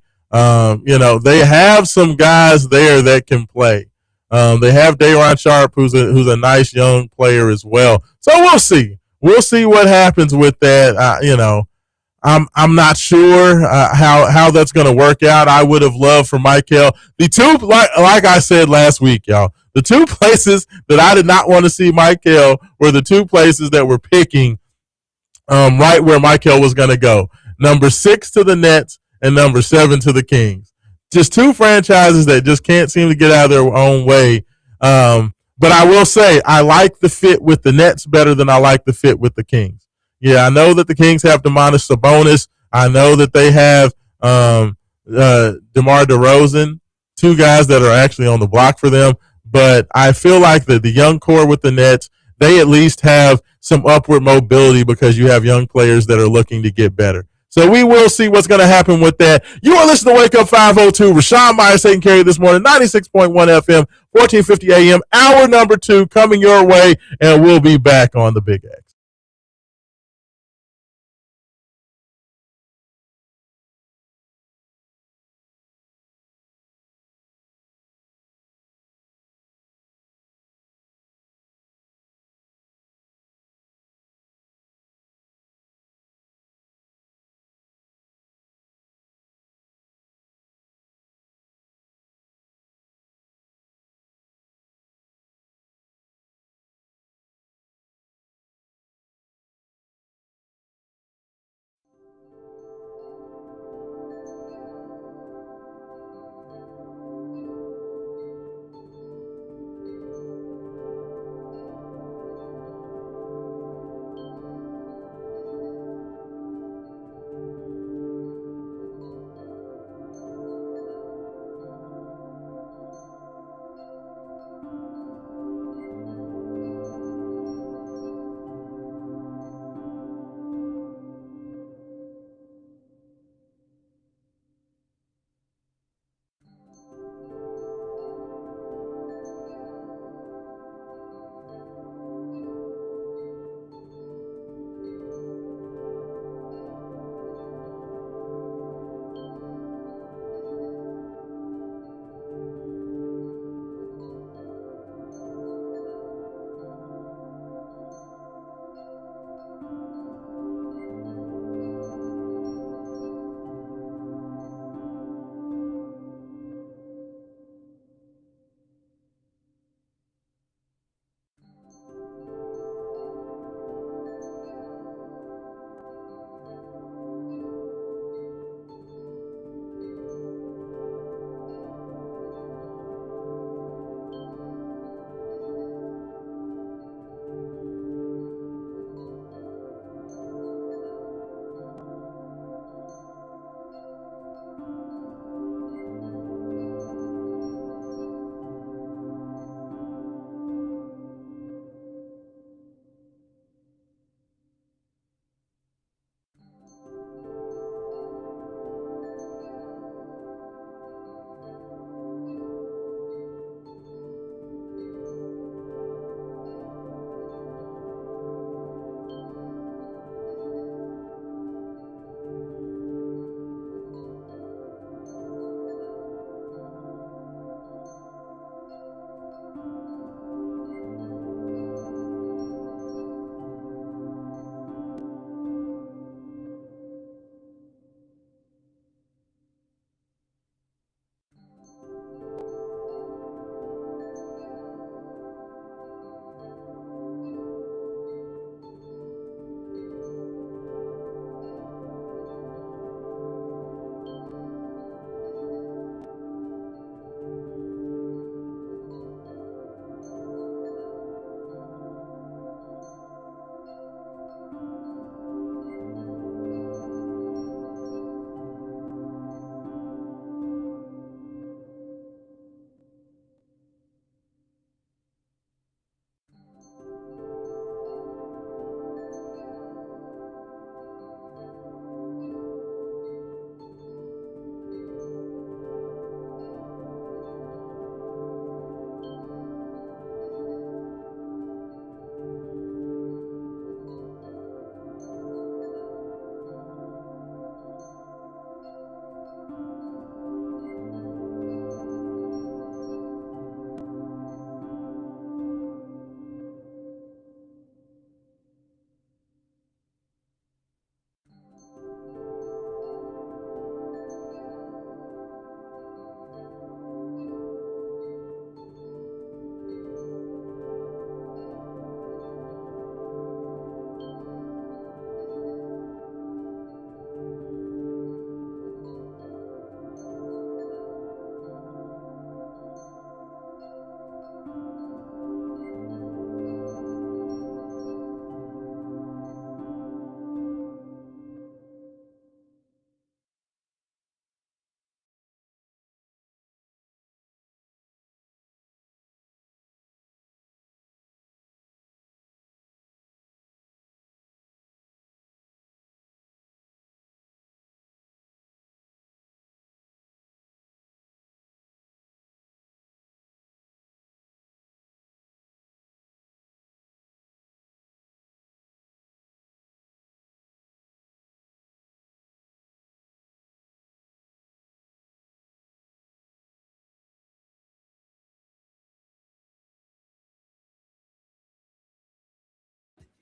They have some guys there that can play. They have Day'Ron Sharpe, who's a nice young player as well. So we'll see. We'll see what happens with that. I'm not sure how that's going to work out. I would have loved for Michael. The two, like I said last week, y'all, the two places that I did not want to see Michael were the two places that were picking right where Michael was going to go. Number 6 to the Nets and number 7 to the Kings. Just two franchises that just can't seem to get out of their own way. But I will say I like the fit with the Nets better than I like the fit with the Kings. Yeah, I know that the Kings have Domantas Sabonis. I know that they have DeMar DeRozan, two guys that are actually on the block for them. But I feel like the young core with the Nets, they at least have some upward mobility because you have young players that are looking to get better. So we will see what's going to happen with that. You are listening to Wake Up 502. Raashaan Myers taking care of you this morning, 96.1 FM, 1450 AM. Hour number 2 coming your way, and we'll be back on the Big X.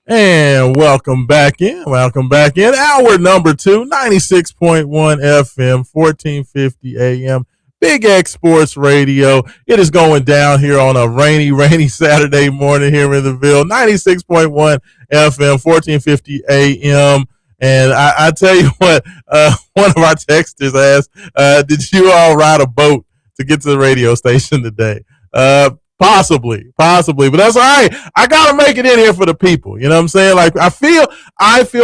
And welcome back in. Welcome back in. Hour number 2, 96.1 FM, 1450 AM, Big X Sports Radio. It is going down here on a rainy Saturday morning here in the Ville. 96.1 FM, 1450 AM. And I tell you what, one of our texters asked, did you all ride a boat to get to the radio station today? Possibly, but that's all right. I gotta make it in here for the people. You know what I'm saying? Like I feel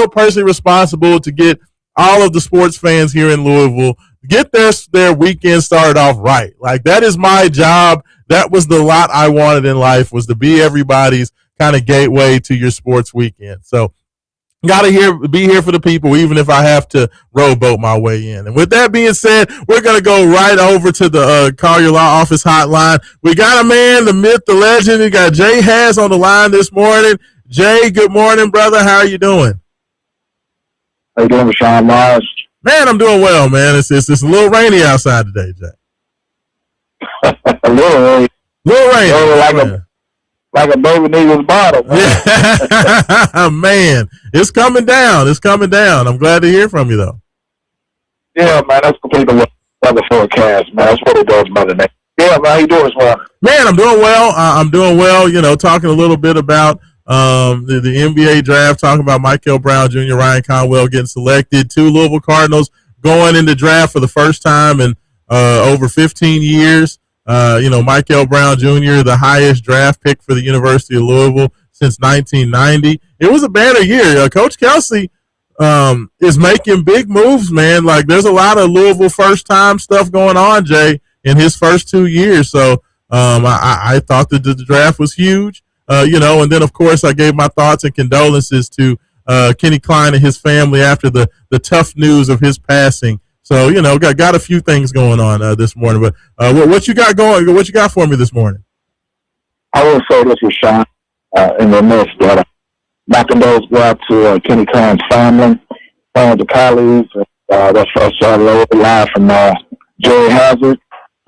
personally responsible to get all of the sports fans here in Louisville get their weekend started off right. Like that is my job. That was the lot I wanted in life, was to be everybody's kind of gateway to your sports weekend. So gotta be here for the people, even if I have to rowboat my way in. And with that being said, we're gonna go right over to the Call Your Law Office hotline. We got a man, the myth, the legend. We got Jay Haas on the line this morning. Jay, good morning, brother. How are you doing? How you doing, Raashaan Myers? Man, I'm doing well, man. It's a little rainy outside today, Jay. A little rainy. Like a baby nigga's bottle. Yeah. Man, it's coming down. I'm glad to hear from you, though. Yeah, man, that's completely weather forecast, man. That's what it does, Mother Nature. Yeah, man, how you doing as well? Man, I'm doing well. You know, talking a little bit about the NBA draft, talking about Michael Brown Jr., Ryan Conwell getting selected. 2 Louisville Cardinals going into draft for the first time in over 15 years. Michael Brown Jr., the highest draft pick for the University of Louisville since 1990. It was a banner year. Coach Kelsey is making big moves, man. Like, there's a lot of Louisville first-time stuff going on, Jay, in his first 2 years. So I thought that the draft was huge, and then, of course, I gave my thoughts and condolences to Kenny Klein and his family after the tough news of his passing. So, got a few things going on this morning. But what you got going? What you got for me this morning? I will say this, Raashaan, in the midst, brother. My condolences go out to Kenny Klein's family, friends, and colleagues. That's first live from Jerry Hazard,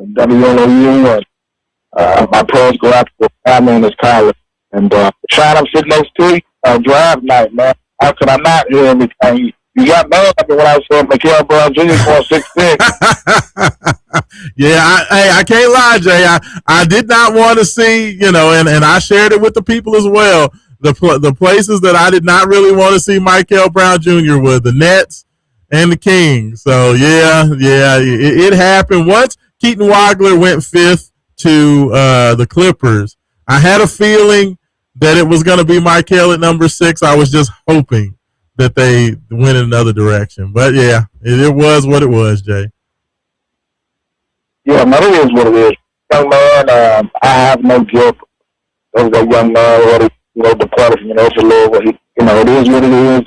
WLOU. My prayers go out to the family and his colleagues. And Sean, I'm sitting next to you, drive night, man. How could I not hear anything? You got mad at me when I saw Michael Brown Jr. for 6'6". Yeah, I can't lie, Jay. I did not want to see, and I shared it with the people as well. The places that I did not really want to see Michael Brown Jr. were the Nets and the Kings. So yeah, it happened. Once Keaton Wagler went 5th to the Clippers, I had a feeling that it was going to be Michael at number 6. I was just hoping that they went in another direction. But, yeah, it was what it was, Jay. Yeah, man, it is what it is. Young man, I have no guilt over that young man already, departed from for Louisville. It is what it is.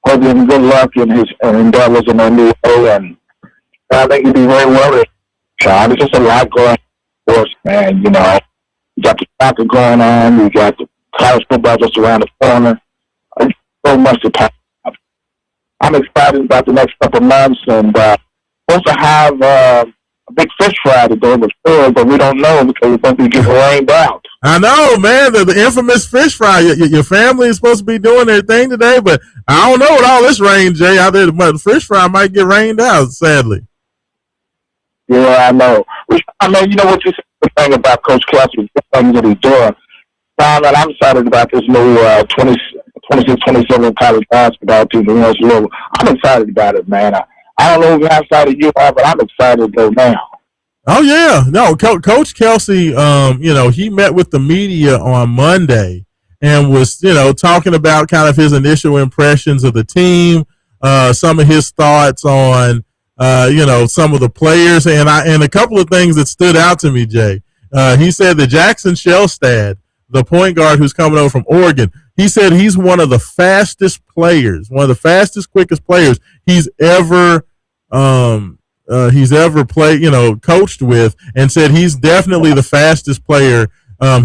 Hope him good luck in his endeavors in that new way, and I think he'll be very well. Sean, there's just a lot going on, of course, man. You got the soccer going on. You got the college football just around the corner. So much to talk about. I'm excited about the next couple of months, and supposed to have a big fish fry today with food, but we don't know because it's going to be getting rained out. I know, man, the infamous fish fry. Your family is supposed to be doing their thing today, but I don't know with all this rain, Jay, out there, but the fish fry might get rained out, sadly. Yeah, I know. I know, you know what you said, the thing about Coach Kelsey, the things that he's doing. I'm excited about this new 26-27 college basketball team. I'm excited about it, man. I don't know how excited you are, but I'm excited though now. Oh yeah, no, Coach Kelsey, he met with the media on Monday and was, talking about kind of his initial impressions of the team, some of his thoughts on, some of the players, and a couple of things that stood out to me, Jay. He said that Jackson Shelstad, the point guard who's coming over from Oregon, he said he's one of the fastest players, quickest players he's ever played, coached with, and said he's definitely the fastest player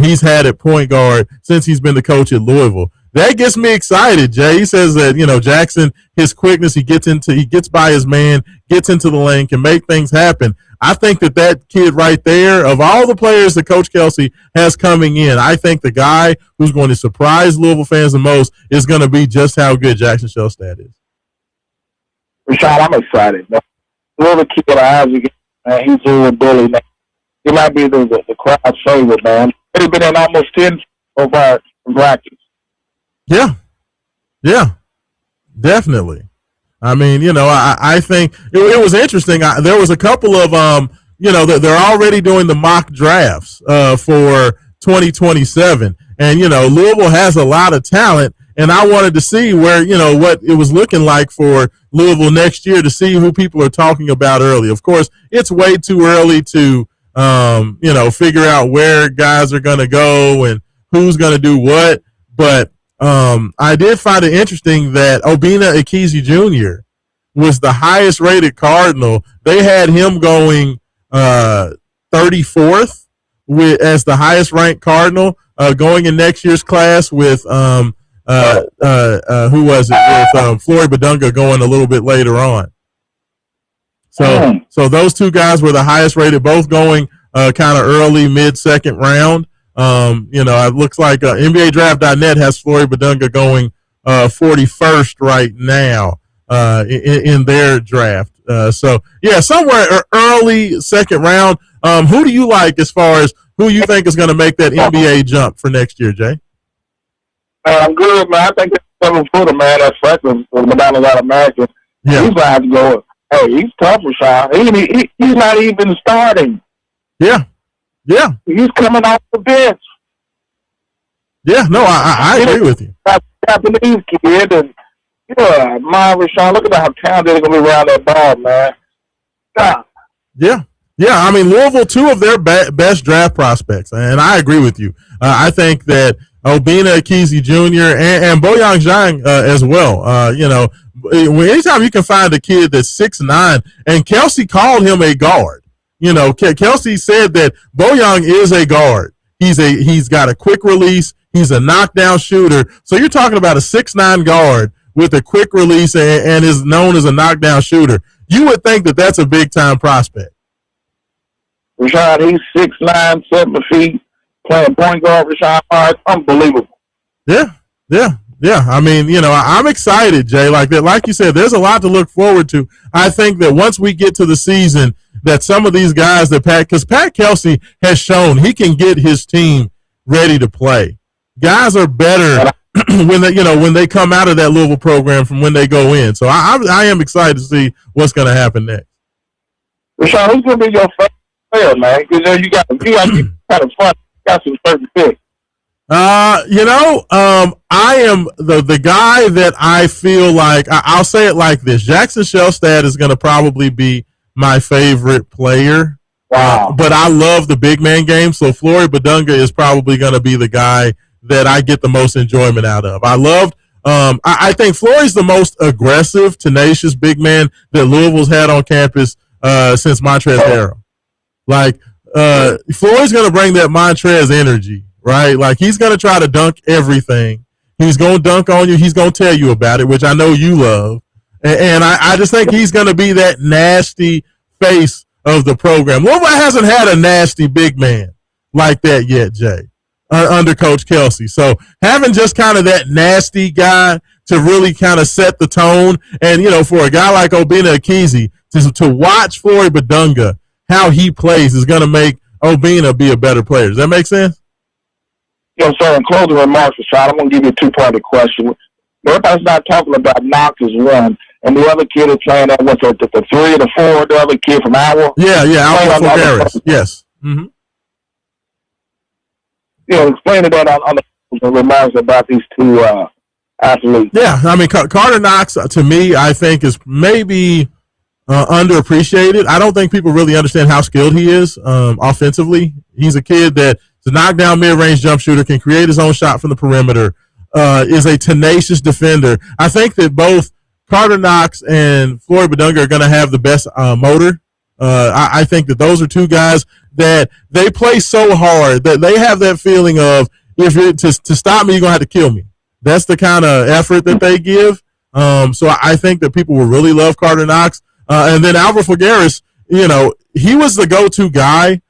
he's had at point guard since he's been the coach at Louisville. that gets me excited, Jay. He says that, Jackson, his quickness, he gets by his man, gets into the lane, can make things happen. I think that kid right there, of all the players that Coach Kelsey has coming in, I think the guy who's going to surprise Louisville fans the most is going to be just how good Jackson Shellstad is. Raashaan, I'm excited. Little kid, Isaac, man, he's a bully, man. He might be the crowd's favorite, man. He's been in almost 10 of our brackets. Yeah, definitely. I mean, I think it was interesting. There was a couple of, they're already doing the mock drafts for 2027. And, Louisville has a lot of talent. And I wanted to see where, what it was looking like for Louisville next year, to see who people are talking about early. Of course, it's way too early to, figure out where guys are going to go and who's going to do what. But I did find it interesting that Obinna Ikezi Jr. was the highest rated Cardinal. They had him going 34th as the highest ranked Cardinal, going in next year's class with who was it? With Flory Badunga going a little bit later on. So those two guys were the highest rated, both going kind of early, mid-second round. It looks like NBADraft.net has Flory Badunga going 41st right now in their draft. Somewhere early second round. Who do you like as far as who you think is going to make that NBA jump for next year, Jay? I'm good, man. I think that's 7-footer, man. That's Franklin from the Madison American. Yeah. He's going to have to go. Hey, he's tough, Raashaan. He's not even starting. Yeah. He's coming off the bench. Yeah, no, I agree with you. Japanese kid, and Raashaan, look at how talented they're going to be around that ball, man. God. Yeah. I mean, Louisville, two of their best draft prospects, and I agree with you. I think that Obinna Ikezi Jr. and Boyang Zhang as well. Anytime you can find a kid that's 6'9", and Kelsey called him a guard. Kelsey said that Boyang is a guard. He's got a quick release. He's a knockdown shooter. So you're talking about a 6'9" guard with a quick release and is known as a knockdown shooter. You would think that that's a big time prospect. Raashaan, he's 6'9", 7 feet, playing point guard. Raashaan Myers, unbelievable. Yeah. I mean, I'm excited, Jay. Like that, like you said, there's a lot to look forward to. I think that once we get to the season, that some of these guys because Pat Kelsey has shown he can get his team ready to play. Guys are better when they come out of that Louisville program from when they go in. So I am excited to see what's going to happen next. Raashaan, who's going to be your favorite player, man? Because you got kind of fun. You got some certain picks. I am the guy that I feel like I'll say it like this: Jackson Shellstad is going to probably be my favorite player. Wow. But I love the big man game, so Flory Badunga is probably going to be the guy that I get the most enjoyment out of. I think Flory's the most aggressive, tenacious big man that Louisville's had on campus since Montrezl Harrell. Like, Flory's going to bring that Montrez energy, right? Like, he's going to try to dunk everything. He's going to dunk on you. He's going to tell you about it, which I know you love. And I just think he's going to be that nasty face of the program. Louisville hasn't had a nasty big man like that yet, Jay, under Coach Kelsey. So having just kind of that nasty guy to really kind of set the tone, and, for a guy like Obinna Ikezi to watch Flory Badunga, how he plays is going to make Obinna be a better player. Does that make sense? So in closing remarks, Raashaan, I'm going to give you a two-parted question. Everybody's not talking about Knox as one, and the other kid is playing at what's it, the 3 or the 4, the other kid from Iowa? Yeah, Alpha Harris. Yes. Mm-hmm. Explain that on the remarks about these two athletes. Yeah, I mean, Carter Knox, to me, I think is maybe underappreciated. I don't think people really understand how skilled he is offensively. He's a kid that's a knockdown mid-range jump shooter, can create his own shot from the perimeter, is a tenacious defender. I think that both Carter Knox and Flory Badunga are going to have the best motor. I think that those are two guys that they play so hard that they have that feeling of, if you're to stop me, you're going to have to kill me. That's the kind of effort that they give. So I think that people will really love Carter Knox. And then Alvaro Figueres, he was the go-to guy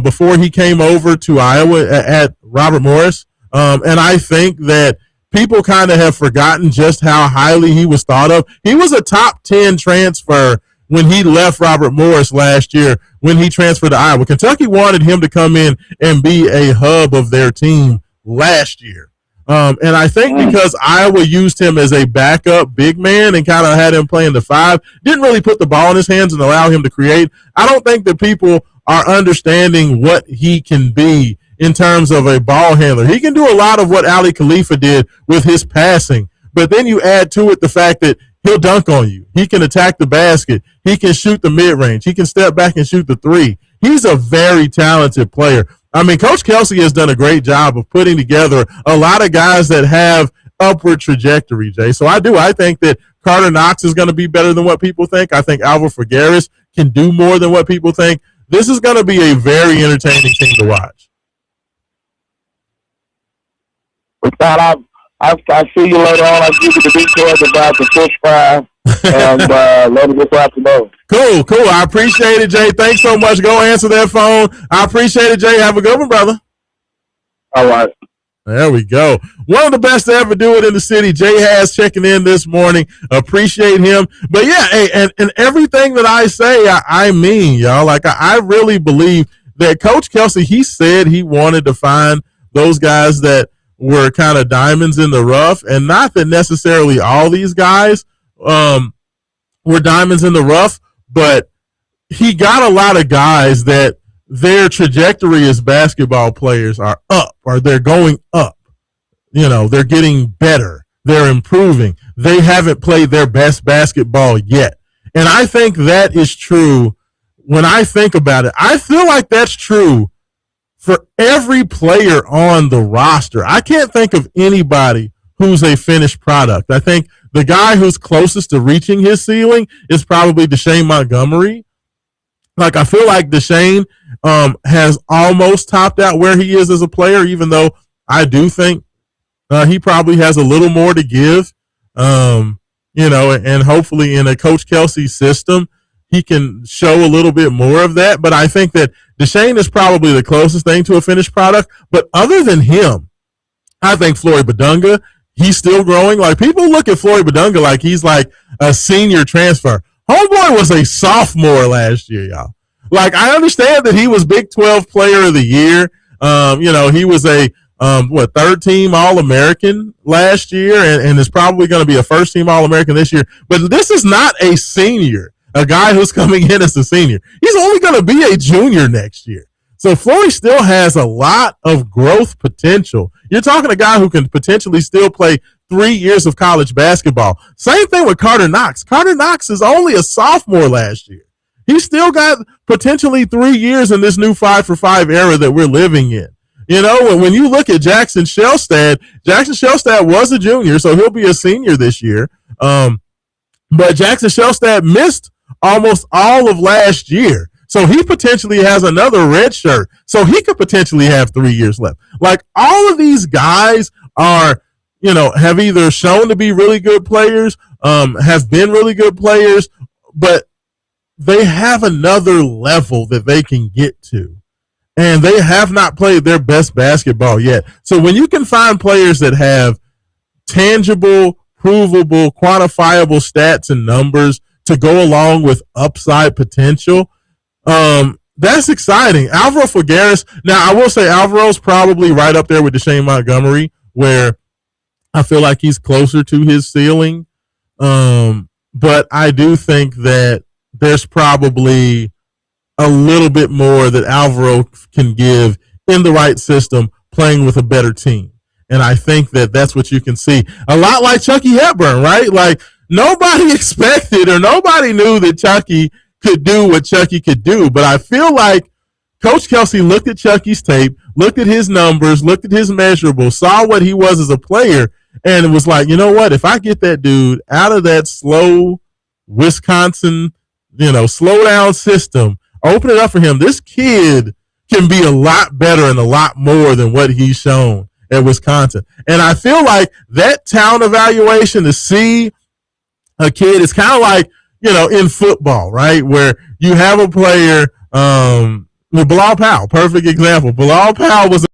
before he came over to Iowa at Robert Morris. And I think that people kind of have forgotten just how highly he was thought of. He was a top 10 transfer when he left Robert Morris last year, when he transferred to Iowa. Kentucky wanted him to come in and be a hub of their team last year. And I think because Iowa used him as a backup big man and kind of had him playing the 5, didn't really put the ball in his hands and allow him to create. I don't think that people are understanding what he can be in terms of a ball handler. He can do a lot of what Ali Khalifa did with his passing, but then you add to it the fact that he'll dunk on you. He can attack the basket. He can shoot the mid-range. He can step back and shoot the 3. He's a very talented player. I mean, Coach Kelsey has done a great job of putting together a lot of guys that have upward trajectory, Jay. So I think that Carter Knox is going to be better than what people think. I think Alvaro Figueres can do more than what people think. This is going to be a very entertaining team to watch. I'll see you later on. I'll give you the details about the fish fry and later this afternoon. Cool. I appreciate it, Jay. Thanks so much. Go answer that phone. I appreciate it, Jay. Have a good one, brother. All right. There we go. One of the best to ever do it in the city. Jay Haas checking in this morning. Appreciate him. But yeah, hey, and everything that I say, I mean, y'all. Like, I really believe that Coach Kelsey, he said he wanted to find those guys that were kind of diamonds in the rough, and not that necessarily all these guys were diamonds in the rough, but he got a lot of guys that their trajectory as basketball players are up, or they're going up. They're getting better. They're improving. They haven't played their best basketball yet. And I think that is true. When I think about it, I feel like that's true for every player on the roster. I can't think of anybody who's a finished product. I think the guy who's closest to reaching his ceiling is probably Deshane Montgomery. Like, I feel like Deshane has almost topped out where he is as a player, even though I do think he probably has a little more to give. And hopefully in a Coach Kelsey system, he can show a little bit more of that. But I think that Deshane is probably the closest thing to a finished product. But other than him, I think Flory Badunga, he's still growing. Like, people look at Flory Badunga like he's like a senior transfer. Homeboy was a sophomore last year, y'all. Like, I understand that he was Big 12 Player of the Year. He was a third-team All-American last year, and is probably going to be a first-team All-American this year. But this is not a senior, a guy who's coming in as a senior. He's only going to be a junior next year. So Flory still has a lot of growth potential. You're talking a guy who can potentially still play 3 years of college basketball. Same thing with Carter Knox. Carter Knox is only a sophomore last year. He's still got potentially 3 years in this new 5-for-5 era that we're living in. When you look at Jackson Shelstad was a junior, so he'll be a senior this year. But Jackson Shelstad missed almost all of last year. So he potentially has another red shirt. So he could potentially have 3 years left. Like, all of these guys are, have either shown to be really good players, have been really good players, but they have another level that they can get to. And they have not played their best basketball yet. So when you can find players that have tangible, provable, quantifiable stats and numbers to go along with upside potential, that's exciting. Alvaro Figueres. Now, I will say Alvaro's probably right up there with Deshane Montgomery, where I feel like he's closer to his ceiling. But I do think that there's probably a little bit more that Alvaro can give in the right system, playing with a better team. And I think that that's what you can see. A lot like Chucky Hepburn, right? Like, nobody expected or nobody knew that Chucky could do what Chucky could do. But I feel like Coach Kelsey looked at Chucky's tape, looked at his numbers, looked at his measurables, saw what he was as a player, and was like, you know what? If I get that dude out of that slow Wisconsin, slow down system, open it up for him, this kid can be a lot better and a lot more than what he's shown at Wisconsin. And I feel like that talent evaluation to see a kid is kind of like, in football, right? Where you have a player, Bilal Powell, perfect example. Bilal Powell was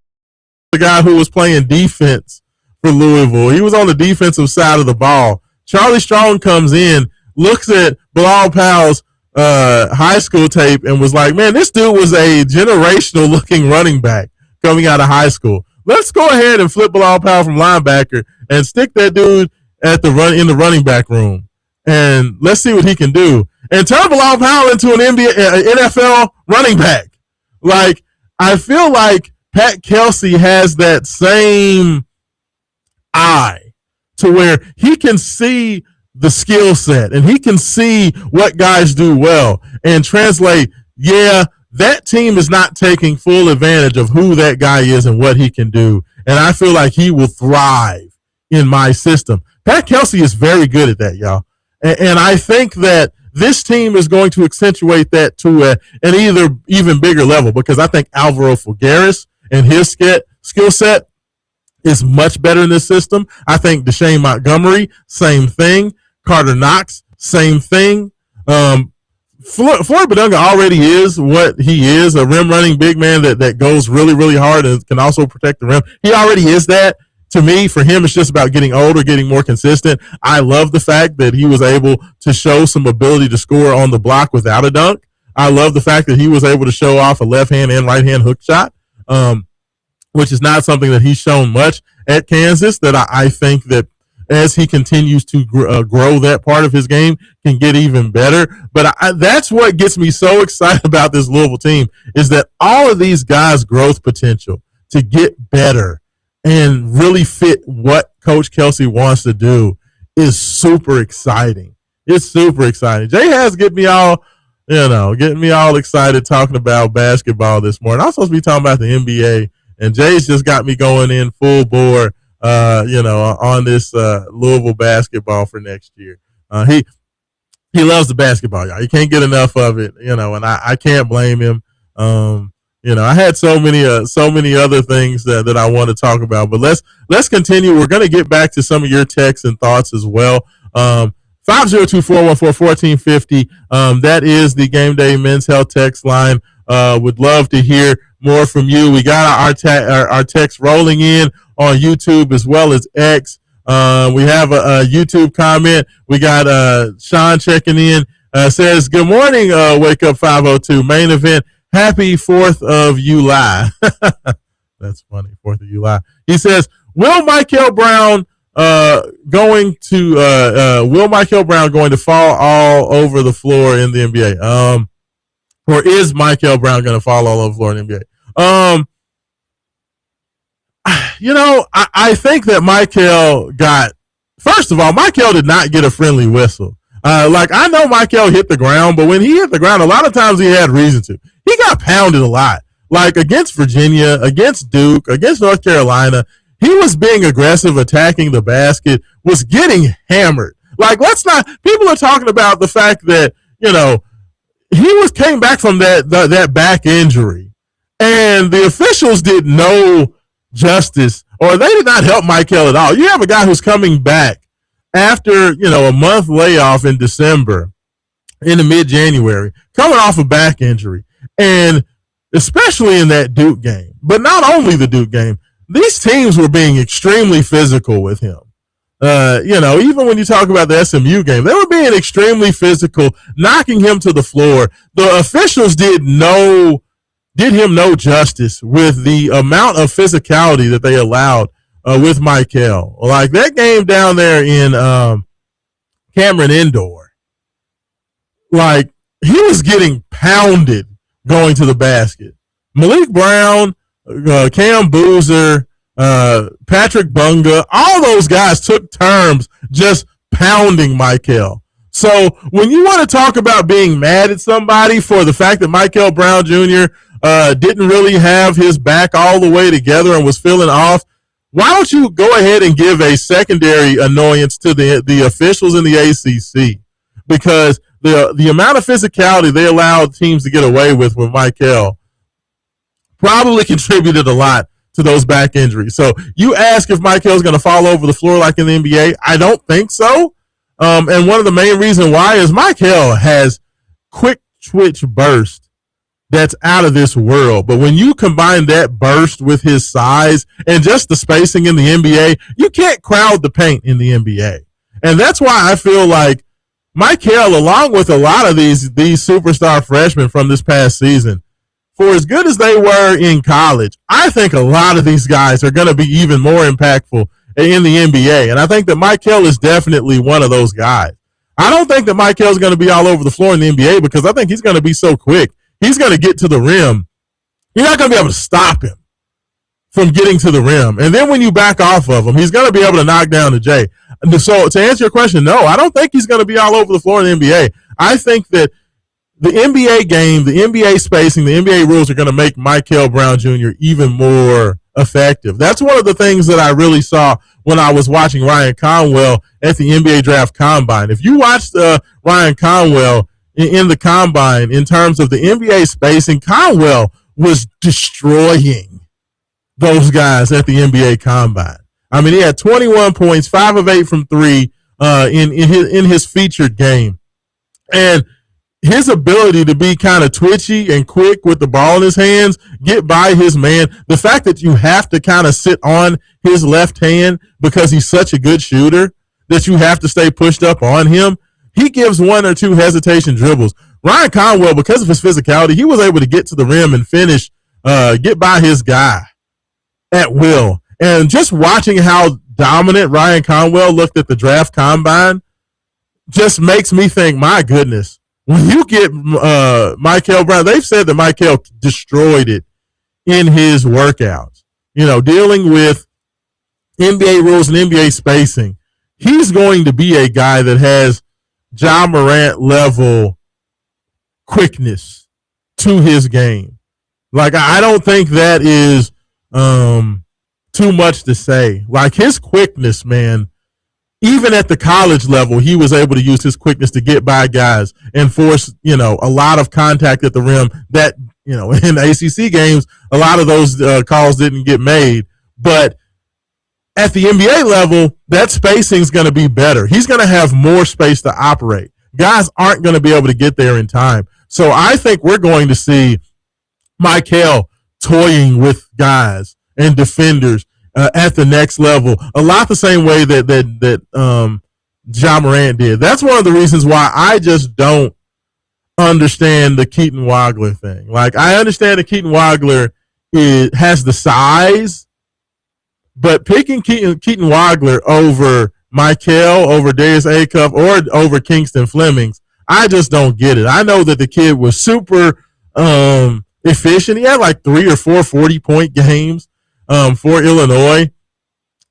the guy who was playing defense for Louisville. He was on the defensive side of the ball. Charlie Strong comes in, looks at Bilal Powell's high school tape and was like, man, this dude was a generational looking running back coming out of high school. Let's go ahead and flip Bilal Powell from linebacker and stick that dude in the running back room. And let's see what he can do. And turn Bilal Powell into an NFL running back. Like, I feel like Pat Kelsey has that same eye to where he can see the skill set and he can see what guys do well and translate, that team is not taking full advantage of who that guy is and what he can do. And I feel like he will thrive in my system. Pat Kelsey is very good at that, y'all. And I think that this team is going to accentuate that to an even bigger level, because I think Alvaro Figueres and his skill set is much better in this system. I think Deshane Montgomery, same thing. Carter Knox, same thing. Floyd Badunga already is what he is, a rim running big man that goes really, really hard and can also protect the rim. He already is that. To me, for him, it's just about getting older, getting more consistent. I love the fact that he was able to show some ability to score on the block without a dunk. I love the fact that he was able to show off a left hand and right hand hook shot, which is not something that he's shown much at Kansas, that I think that as he continues to grow that part of his game can get even better. But that's what gets me so excited about this Louisville team, is that all of these guys' growth potential to get better and really fit what Coach Kelsey wants to do is super exciting. It's super exciting. Jay has getting me all excited talking about basketball this morning. I'm supposed to be talking about the NBA, and Jay's just got me going in full bore, on this Louisville basketball for next year. He loves the basketball, y'all. He can't get enough of it, and I can't blame him. I had so many other things that I want to talk about, but let's continue. We're going to get back to some of your texts and thoughts as well. 502-414-1450. That is the Game Day Men's Health text line. Would love to hear more from you. We got our text rolling in on YouTube as well as X. We have a YouTube comment. We got Sean checking in. Says, good morning, Wake Up 502. Main event. Happy 4th of July. That's funny, 4th of July. He says, will Michael Brown going to fall all over the floor in the NBA? Or is Michael Brown going to fall all over the floor in the NBA? I think that Michael did not get a friendly whistle. I know Michael hit the ground, but when he hit the ground, a lot of times he had reason to. He got pounded a lot. Like against Virginia, against Duke, against North Carolina, he was being aggressive, attacking the basket, was getting hammered. People are talking about the fact that, he came back from that back injury, and the officials did no justice, or they did not help Michael at all. You have a guy who's coming back after, a month layoff in December, in the mid-January, coming off a back injury. And especially in that Duke game, but not only the Duke game, these teams were being extremely physical with him. Even when you talk about the SMU game, they were being extremely physical, knocking him to the floor. The officials did him no justice with the amount of physicality that they allowed with Michael. Like that game down there in Cameron Indoor, like he was getting pounded going to the basket. Malik Brown, Cam Boozer, Patrick Bunga, all those guys took turns just pounding Michael. So when you want to talk about being mad at somebody for the fact that Michael Brown Jr. Didn't really have his back all the way together and was feeling off, why don't you go ahead and give a secondary annoyance to the officials in the ACC? Because the amount of physicality they allowed teams to get away with Michael probably contributed a lot to those back injuries. So you ask if Michael's going to fall over the floor like in the NBA. I don't think so. And one of the main reasons why is Michael has quick twitch burst that's out of this world. But when you combine that burst with his size and just the spacing in the NBA, you can't crowd the paint in the NBA. And that's why I feel like Michael, along with a lot of these superstar freshmen from this past season, for as good as they were in college, I think a lot of these guys are going to be even more impactful in the NBA. And I think that Michael is definitely one of those guys. I don't think that Michael's going to be all over the floor in the NBA because I think he's going to be so quick. He's going to get to the rim. You're not going to be able to stop him from getting to the rim. And then when you back off of him, he's going to be able to knock down the J. So to answer your question, no, I don't think he's going to be all over the floor in the NBA. I think that the NBA game, the NBA spacing, the NBA rules are going to make Michael Brown Jr. even more effective. That's one of the things that I really saw when I was watching Ryan Conwell at the NBA Draft Combine. If you watched Ryan Conwell in the Combine in terms of the NBA spacing, Conwell was destroying those guys at the NBA Combine. I mean, he had 21 points, 5 of 8 from 3 in his featured game. And his ability to be kind of twitchy and quick with the ball in his hands, get by his man, the fact that you have to kind of sit on his left hand because he's such a good shooter that you have to stay pushed up on him, he gives 1 or 2 hesitation dribbles. Ryan Conwell, because of his physicality, he was able to get to the rim and finish, get by his guy at will. And just watching how dominant Ryan Conwell looked at the draft combine just makes me think, my goodness, when you get Michael Brown, they've said that Michael destroyed it in his workouts. You know, dealing with NBA rules and NBA spacing, he's going to be a guy that has Ja Morant level quickness to his game. Like, I don't think that is too much to say. Like, his quickness, man, even at the college level, he was able to use his quickness to get by guys and force, you know, a lot of contact at the rim that, you know, in ACC games, a lot of those calls didn't get made. But at the NBA level, that spacing is going to be better. He's going to have more space to operate. Guys aren't going to be able to get there in time. So I think we're going to see Michael toying with guys and defenders at the next level, a lot the same way that Ja Morant did. That's one of the reasons why I just don't understand the Keaton Wagler thing. Like, I understand that Keaton Wagler has the size, but picking Keaton Wagler over Michael, over Darius Acuff, or over Kingston Flemings, I just don't get it. I know that the kid was super efficient. He had like 3 or 4 40-point games for Illinois.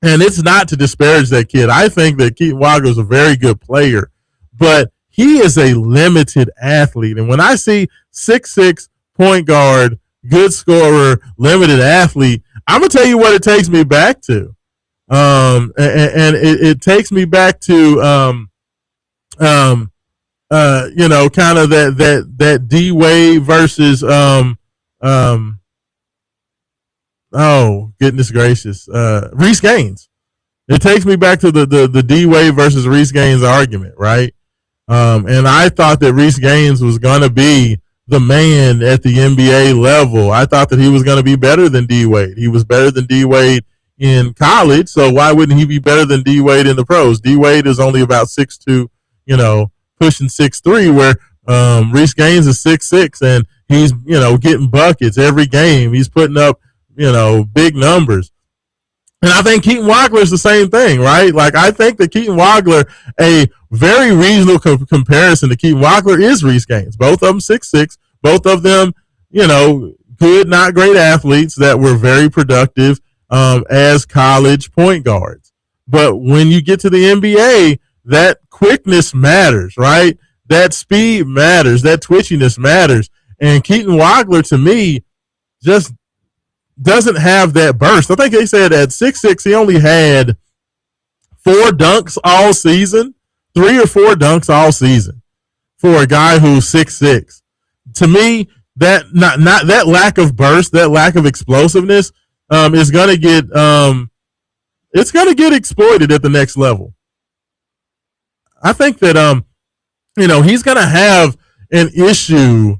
And it's not to disparage that kid. I think that Keaton Wagler is a very good player, but he is a limited athlete. And when I see 6'6" point guard, good scorer, limited athlete, I'm going to tell you what it takes me back to. And it takes me back to, you know, kind of that D Wade versus, oh, goodness gracious. Reese Gaines. It takes me back to the D Wade versus Reese Gaines argument, right? And I thought that Reese Gaines was going to be the man at the NBA level. I thought that he was going to be better than D Wade. He was better than D Wade in college, so why wouldn't he be better than D Wade in the pros? D Wade is only about 6'2", you know, pushing 6'3", where Reese Gaines is 6'6", and he's, you know, getting buckets every game. He's putting up, you know, big numbers. And I think Keaton Wagler is the same thing, right? Like, I think that Keaton Wagler, a very reasonable comparison to Keaton Wagler is Reese Gaines. Both of them 6'6", both of them, you know, good, not great athletes that were very productive as college point guards. But when you get to the NBA, that quickness matters, right? That speed matters. That twitchiness matters. And Keaton Wagler, to me, just doesn't have that burst. I think they said at 6'6", he only had 4 dunks all season, 3 or 4 dunks all season for a guy who's 6'6". To me, that not that lack of burst, that lack of explosiveness, is going to get it's going to get exploited at the next level. I think that he's going to have an issue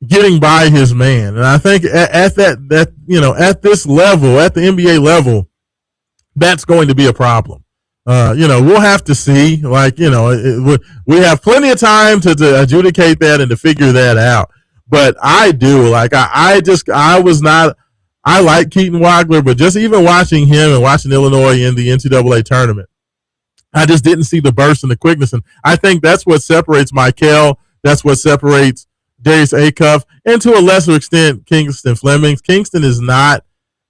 getting by his man, and I think at that at this level, at the NBA level, that's going to be a problem. We'll have to see. Like, we have plenty of time to adjudicate that and to figure that out. But I do like I was not. I like Keaton Wagler, but just even watching him and watching Illinois in the NCAA tournament, I just didn't see the burst and the quickness. And I think that's what separates Michael. That's what separates Darius Acuff, and to a lesser extent, Kingston Flemings. Kingston is not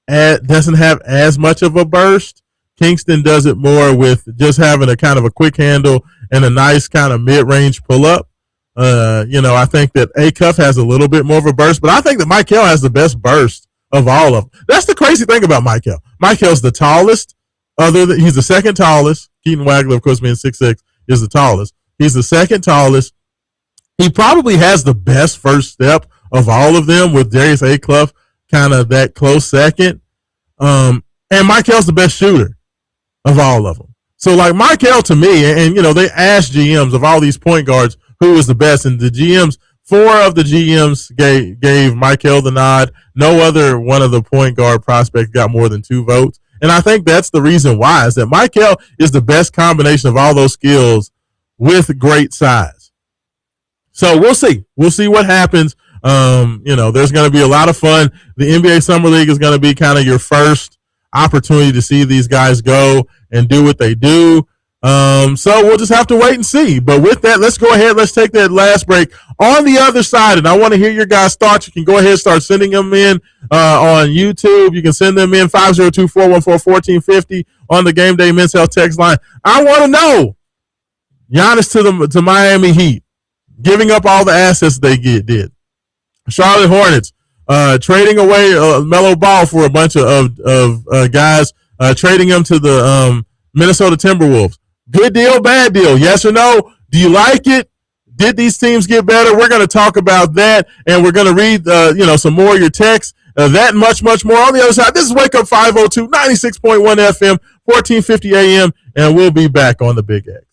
doesn't have as much of a burst. Kingston does it more with just having a kind of a quick handle and a nice kind of mid-range pull-up. I think that Acuff has a little bit more of a burst, but I think that Michael has the best burst of all of them. That's the crazy thing about Michael. Michael's the tallest. He's the second tallest. Keaton Wagler, of course, being 6'6", is the tallest. He's the second tallest. He probably has the best first step of all of them, with Darius Acuff kind of that close second. And Michael's the best shooter of all of them. So, like, Michael, to me, and they asked GMs of all these point guards who was the best, and four of the GMs gave Michael the nod. No other one of the point guard prospects got more than 2 votes. And I think that's the reason why, is that Michael is the best combination of all those skills with great size. So we'll see. We'll see what happens. There's going to be a lot of fun. The NBA Summer League is going to be kind of your first opportunity to see these guys go and do what they do. So we'll just have to wait and see. But with that, let's go ahead. Let's take that last break. On the other side, and I want to hear your guys' thoughts. You can go ahead and start sending them in on YouTube. You can send them in 502-414-1450 on the Game Day Men's Health text line. I want to know Giannis to Miami Heat, giving up all the assets they did. Charlotte Hornets trading away Melo Ball for a bunch of guys, trading them to the Minnesota Timberwolves. Good deal, bad deal, yes or no? Do you like it? Did these teams get better? We're going to talk about that, and we're going to read some more of your texts. That and much, much more on the other side. This is Wake Up 502, 96.1 FM, 1450 AM, and we'll be back on the Big X.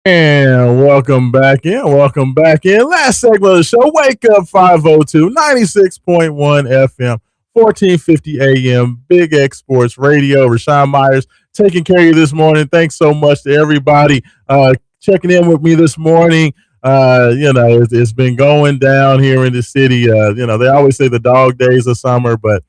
And welcome back in. Welcome back in. Last segment of the show. Wake up 502 96.1 FM, 1450 AM, Big X Sports Radio. Raashaan Myers taking care of you this morning. Thanks so much to everybody checking in with me this morning. It's been going down here in the city. They always say the dog days of summer, but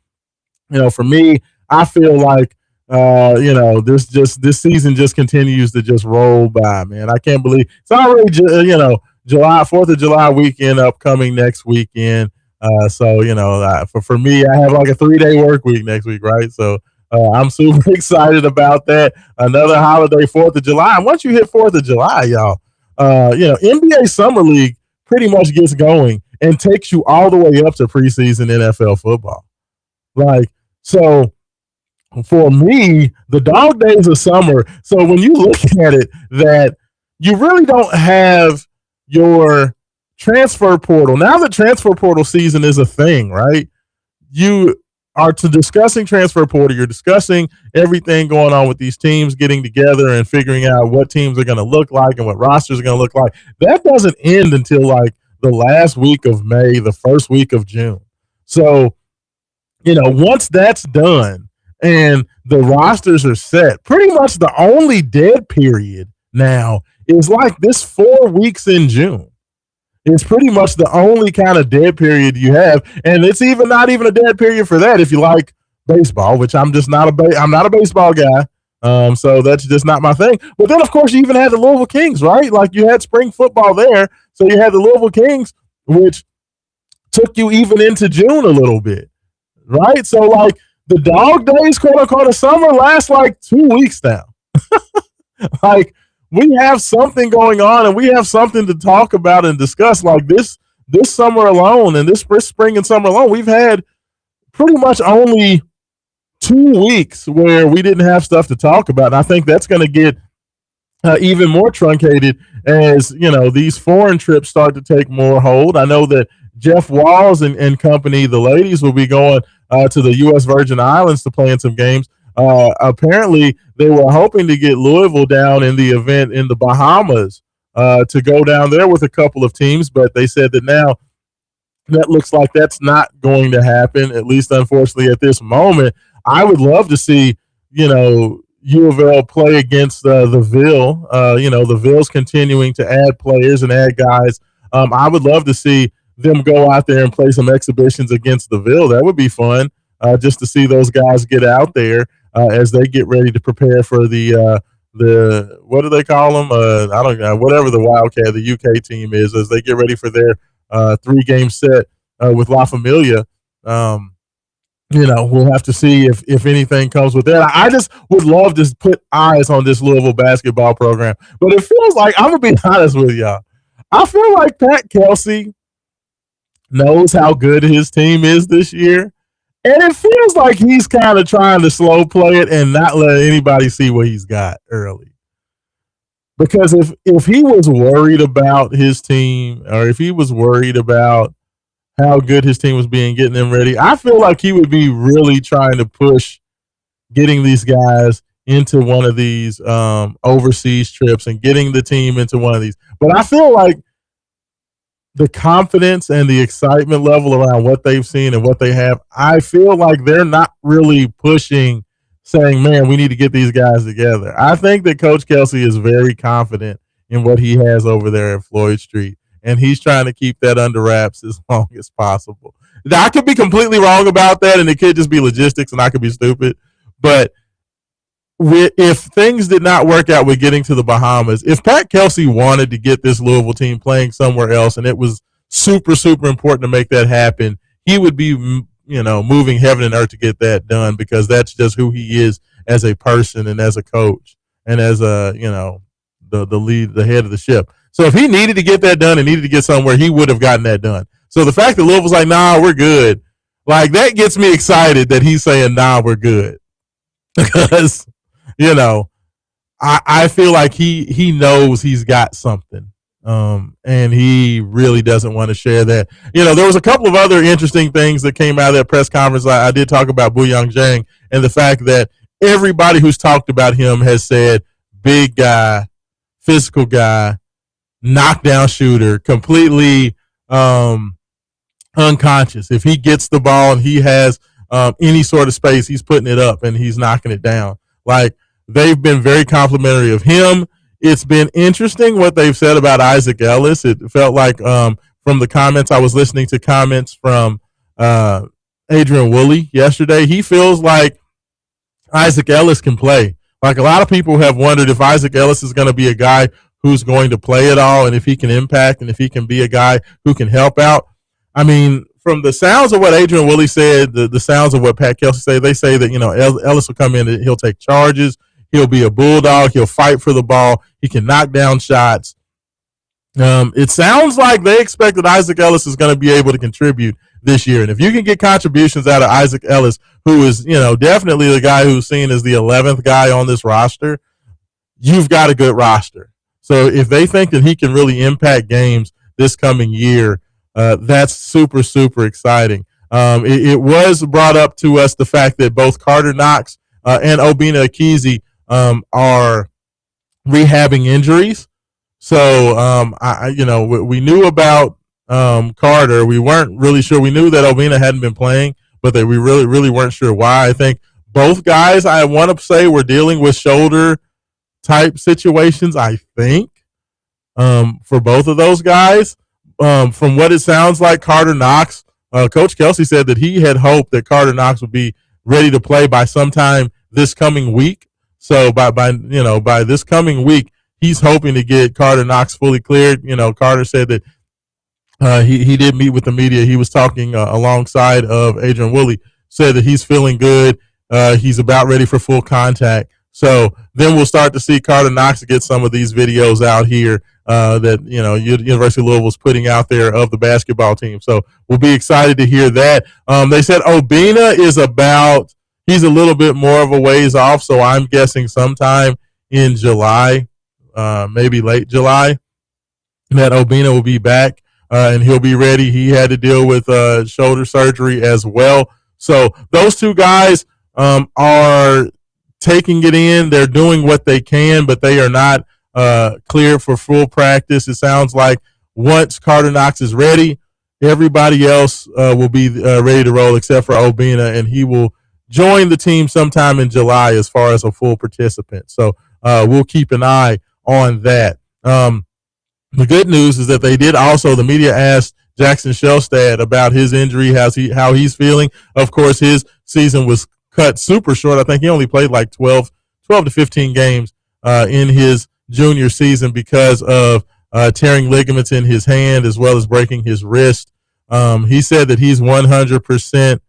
for me, I feel like this season just continues to just roll by, man. I can't believe it's already July 4th of July weekend upcoming next weekend. For me, I have like a 3-day work week next week, right? So I'm super excited about that. Another holiday, 4th of July. And once you hit 4th of July, y'all, NBA Summer League pretty much gets going and takes you all the way up to preseason NFL football. So for me, the dog days of summer. So when you look at it, that you really don't have your transfer portal. Now the transfer portal season is a thing, right? You are discussing transfer portal. You're discussing everything going on with these teams getting together and figuring out what teams are going to look like and what rosters are going to look like. That doesn't end until like the last week of May, the first week of June. So, once that's done and the rosters are set, pretty much the only dead period now is like this 4 weeks in June. It's pretty much the only kind of dead period you have, and it's even not even a dead period for that if you like baseball, which I'm just not I'm not a baseball guy, so that's just not my thing. But then, of course, you even had the Louisville Kings, right? Like you had spring football there, so you had the Louisville Kings, which took you even into June a little bit. Right? So, like, the dog days, quote unquote, of summer last like 2 weeks now. Like, we have something going on and we have something to talk about and discuss. Like, this summer alone and this spring and summer alone, we've had pretty much only 2 weeks where we didn't have stuff to talk about. And I think that's going to get even more truncated as, these foreign trips start to take more hold. I know that Jeff Walls and company, the ladies, will be going to the U.S. Virgin Islands to play in some games. Apparently, they were hoping to get Louisville down in the event in the Bahamas to go down there with a couple of teams, but they said that now that looks like that's not going to happen, at least unfortunately at this moment. I would love to see, U of L play against the Ville. The Ville's continuing to add players and add guys. I would love to see them go out there and play some exhibitions against the Ville. That would be fun, just to see those guys get out there as they get ready to prepare for the what do they call them? I don't know, whatever the Wildcat, the UK team is, as they get ready for their 3-game set with La Familia. We'll have to see if anything comes with that. I just would love to put eyes on this Louisville basketball program. But it feels like, I'm going to be honest with y'all, I feel like Pat Kelsey knows how good his team is this year. And it feels like he's kind of trying to slow play it and not let anybody see what he's got early. Because if he was worried about his team, or if he was worried about how good his team was being, getting them ready, I feel like he would be really trying to push getting these guys into one of these overseas trips and getting the team into one of these. But I feel like the confidence and the excitement level around what they've seen and what they have, I feel like they're not really pushing, saying, man, we need to get these guys together. I think that Coach Kelsey is very confident in what he has over there at Floyd Street, and he's trying to keep that under wraps as long as possible. Now, I could be completely wrong about that, and it could just be logistics, and I could be stupid. But if things did not work out with getting to the Bahamas, if Pat Kelsey wanted to get this Louisville team playing somewhere else, and it was super, super important to make that happen, he would be, moving heaven and earth to get that done, because that's just who he is as a person and as a coach and as a, the lead, the head of the ship. So if he needed to get that done and needed to get somewhere, he would have gotten that done. So the fact that Louisville's like, nah, we're good, like, that gets me excited that he's saying, nah, we're good. Because, I feel like he knows he's got something. And he really doesn't want to share that. There was a couple of other interesting things that came out of that press conference. I did talk about Bouyang Zhang and the fact that everybody who's talked about him has said, big guy, physical guy, knockdown shooter, completely unconscious. If he gets the ball and he has any sort of space, he's putting it up and he's knocking it down. Like, they've been very complimentary of him. It's been interesting what they've said about Isaac Ellis. It felt like from the comments, I was listening to comments from Adrian Woolley yesterday. He feels like Isaac Ellis can play. Like, a lot of people have wondered if Isaac Ellis is going to be a guy who's going to play it all and if he can impact and if he can be a guy who can help out. I mean, from the sounds of what Adrian Woolley said, the sounds of what Pat Kelsey said, they say that, Ellis will come in and he'll take charges. He'll be a bulldog. He'll fight for the ball. He can knock down shots. It sounds like they expect that Isaac Ellis is going to be able to contribute this year. And if you can get contributions out of Isaac Ellis, who is, definitely the guy who's seen as the 11th guy on this roster, you've got a good roster. So if they think that he can really impact games this coming year, that's super, super exciting. It was brought up to us the fact that both Carter Knox and Obinna Ekezie are rehabbing injuries. So, we knew about Carter. We weren't really sure. We knew that Obinna hadn't been playing, but that we really, really weren't sure why. I think both guys, I want to say, were dealing with shoulder type situations, I think, for both of those guys. From what it sounds like, Carter Knox, Coach Kelsey said that he had hoped that Carter Knox would be ready to play by sometime this coming week. So by this coming week, he's hoping to get Carter Knox fully cleared. Carter said that he did meet with the media. He was talking alongside of Adrian Woolley, said that he's feeling good. He's about ready for full contact. So then we'll start to see Carter Knox get some of these videos out here that University of Louisville's putting out there of the basketball team. So we'll be excited to hear that. They said Obinna is he's a little bit more of a ways off, so I'm guessing sometime in July, maybe late July, that Obinna will be back and he'll be ready. He had to deal with shoulder surgery as well. So those two guys are taking it in. They're doing what they can, but they are not cleared for full practice. It sounds like once Carter Knox is ready, everybody else will be ready to roll except for Obinna, and he will join the team sometime in July as far as a full participant. So we'll keep an eye on that. The good news is that they did also, the media asked Jackson Shelstad about his injury, how he's feeling. Of course, his season was cut super short. I think he only played like 12 to 15 games in his junior season because of tearing ligaments in his hand as well as breaking his wrist. He said that he's 100%.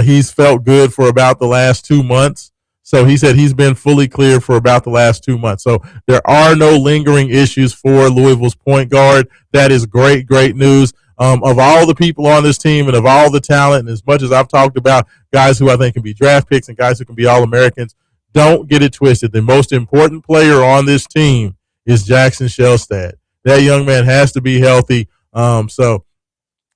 He's felt good for about the last 2 months. So he said he's been fully cleared for about the last 2 months. So there are no lingering issues for Louisville's point guard. That is great, great news. Of all the people on this team and of all the talent, and as much as I've talked about guys who I think can be draft picks and guys who can be All-Americans, don't get it twisted. The most important player on this team is Jackson Shelstad. That young man has to be healthy.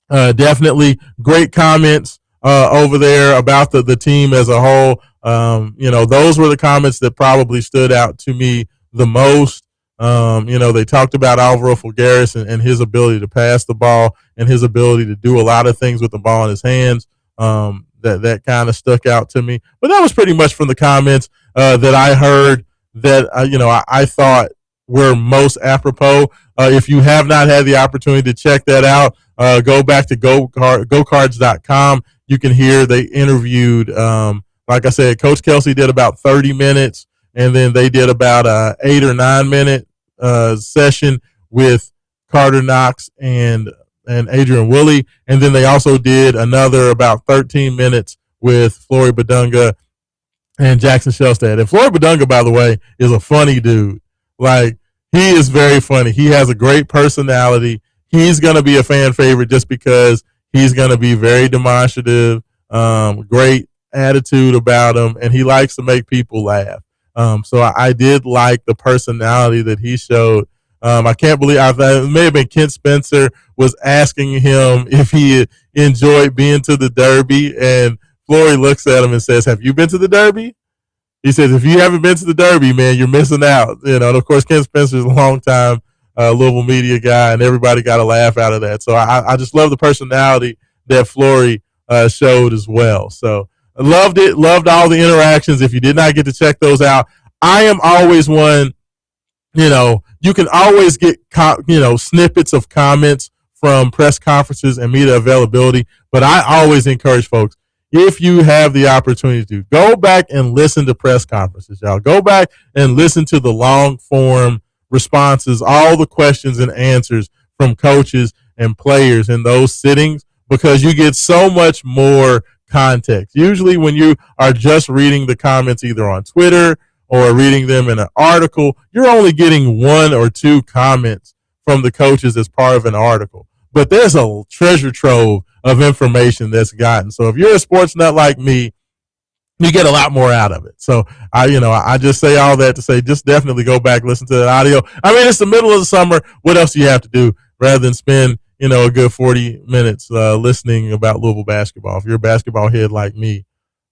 Definitely great comments over there about the team as a whole. Those were the comments that probably stood out to me the most. They talked about Alvaro Fulgaris and his ability to pass the ball and his ability to do a lot of things with the ball in his hands. That kind of stuck out to me. But that was pretty much from the comments that I heard that, I thought were most apropos. If you have not had the opportunity to check that out, go back to gocards.com. You can hear they interviewed, like I said, Coach Kelsey did about 30 minutes, and then they did about a 8 or 9 minute session with Carter Knox and Adrian Woolley, and then they also did another about 13 minutes with Flory Badunga and Jackson Shelstad. And Flory Badunga, by the way, is a funny dude. Like, he is very funny. He has a great personality. He's going to be a fan favorite just because he's going to be very demonstrative, great attitude about him, and he likes to make people laugh. So I did like the personality that he showed. I can't believe it may have been Kent Spencer was asking him if he enjoyed being to the Derby, and Flory looks at him and says, "Have you been to the Derby?" He says, if you haven't been to the Derby, man, you're missing out. And of course, Ken Spencer's a long time Louisville media guy, and everybody got a laugh out of that. So I just love the personality that Flory showed as well. So I loved it. Loved all the interactions. If you did not get to check those out, I am always one, you can always get, snippets of comments from press conferences and media availability. But I always encourage folks, if you have the opportunity to, go back and listen to press conferences, y'all. Go back and listen to the long form responses, all the questions and answers from coaches and players in those sittings, because you get so much more context. Usually when you are just reading the comments either on Twitter or reading them in an article, you're only getting one or two comments from the coaches as part of an article. But there's a treasure trove of information that's gotten. So if you're a sports nut like me, you get a lot more out of it. So I just say all that to say, just definitely go back, listen to that audio. I mean, it's the middle of the summer. What else do you have to do rather than spend, a good 40 minutes listening about Louisville basketball? If you're a basketball head like me,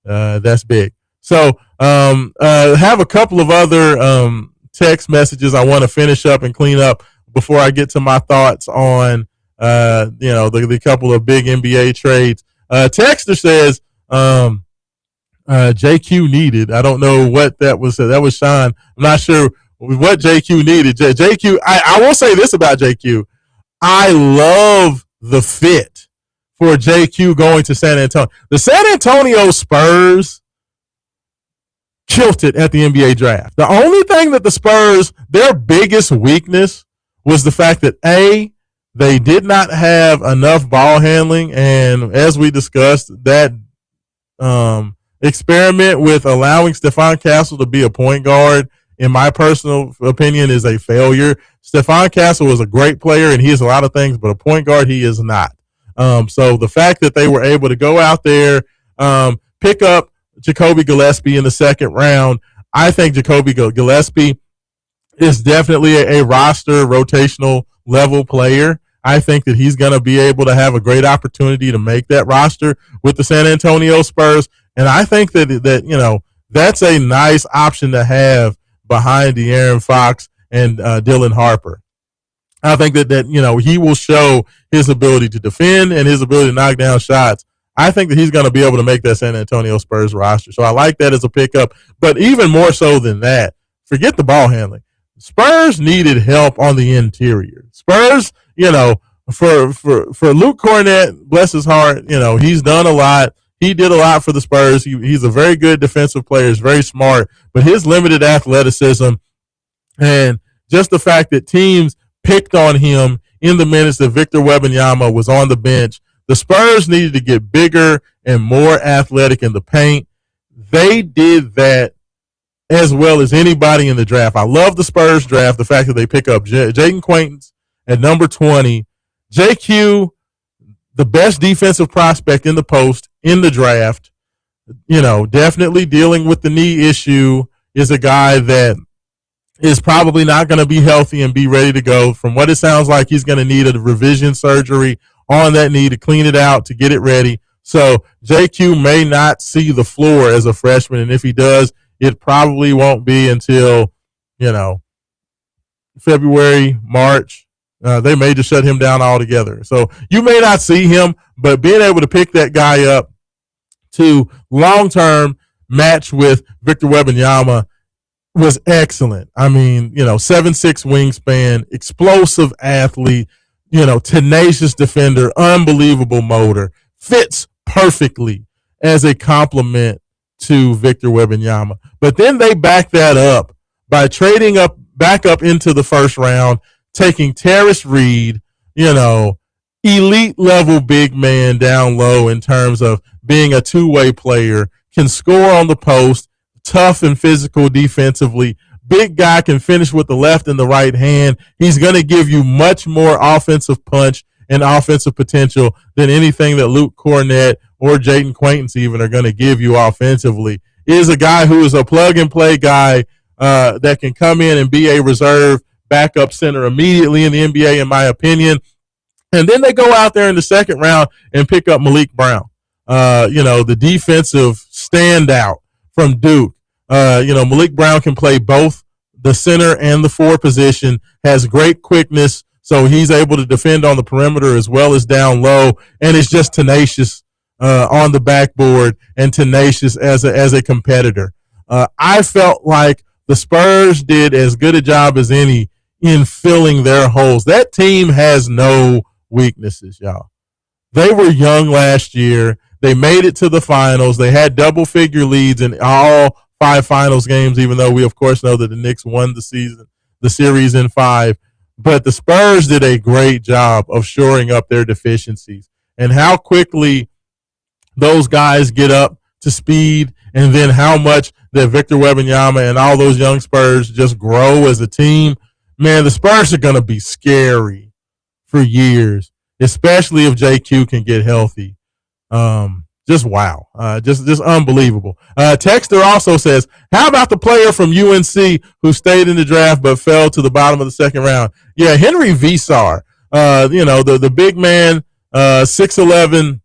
that's big. So have a couple of other text messages I want to finish up and clean up before I get to my thoughts on the couple of big NBA trades. Texter says JQ needed. I don't know what that was. That was Sean. I'm not sure what JQ needed. JQ, I will say this about JQ. I love the fit for JQ going to San Antonio. The San Antonio Spurs killed it at the NBA draft. The only thing that the Spurs, their biggest weakness was the fact that they did not have enough ball handling, and as we discussed, that experiment with allowing Stephon Castle to be a point guard, in my personal opinion, is a failure. Stephon Castle is a great player, and he is a lot of things, but a point guard he is not. So the fact that they were able to go out there, pick up Jacoby Gillespie in the second round, I think Jacoby Gillespie is definitely a roster rotational level player. I think that he's going to be able to have a great opportunity to make that roster with the San Antonio Spurs. And I think that that's a nice option to have behind De'Aaron Fox and Dylan Harper. I think that he will show his ability to defend and his ability to knock down shots. I think that he's going to be able to make that San Antonio Spurs roster. So I like that as a pickup. But even more so than that, forget the ball handling. Spurs needed help on the interior. Spurs, for Luke Cornett, bless his heart, he's done a lot. He did a lot for the Spurs. He's a very good defensive player. He's very smart. But his limited athleticism and just the fact that teams picked on him in the minutes that Victor Wembanyama was on the bench, the Spurs needed to get bigger and more athletic in the paint. They did that as well as anybody in the draft. I love the Spurs draft, the fact that they pick up Jaden Quaintance at number 20. JQ, the best defensive prospect in the post in the draft, definitely dealing with the knee issue, is a guy that is probably not going to be healthy and be ready to go. From what it sounds like, he's going to need a revision surgery on that knee to clean it out, to get it ready. So JQ may not see the floor as a freshman, and if he does, it probably won't be until, February, March. They may just shut him down altogether. So you may not see him, but being able to pick that guy up to long-term match with Victor Wembanyama was excellent. I mean, 7'6" wingspan, explosive athlete, tenacious defender, unbelievable motor, fits perfectly as a complement to Victor Wembanyama. But then they back that up by trading back up into the first round, taking Terrace Reed, elite level big man down low in terms of being a two-way player, can score on the post, tough and physical defensively, big guy, can finish with the left and the right hand. He's going to give you much more offensive punch and offensive potential than anything that Luke Cornett or Jaden Quaintance even are going to give you offensively. Is a guy who is a plug-and-play guy that can come in and be a reserve backup center immediately in the NBA, in my opinion. And then they go out there in the second round and pick up Malik Brown, the defensive standout from Duke. Malik Brown can play both the center and the forward position, has great quickness, so he's able to defend on the perimeter as well as down low, and is just tenacious on the backboard and tenacious as a competitor. I felt like the Spurs did as good a job as any in filling their holes. That team has no weaknesses, y'all. They were young last year. They made it to the finals. They had double-figure leads in all 5 finals games, even though we, of course, know that the Knicks won the series in 5. But the Spurs did a great job of shoring up their deficiencies. And how quickly those guys get up to speed, and then how much that Victor Wembanyama and all those young Spurs just grow as a team. Man, the Spurs are going to be scary for years, especially if JQ can get healthy. Just wow. Just unbelievable. Texter also says, how about the player from UNC who stayed in the draft but fell to the bottom of the second round? Yeah, Henry Visar. The big man, 6'11",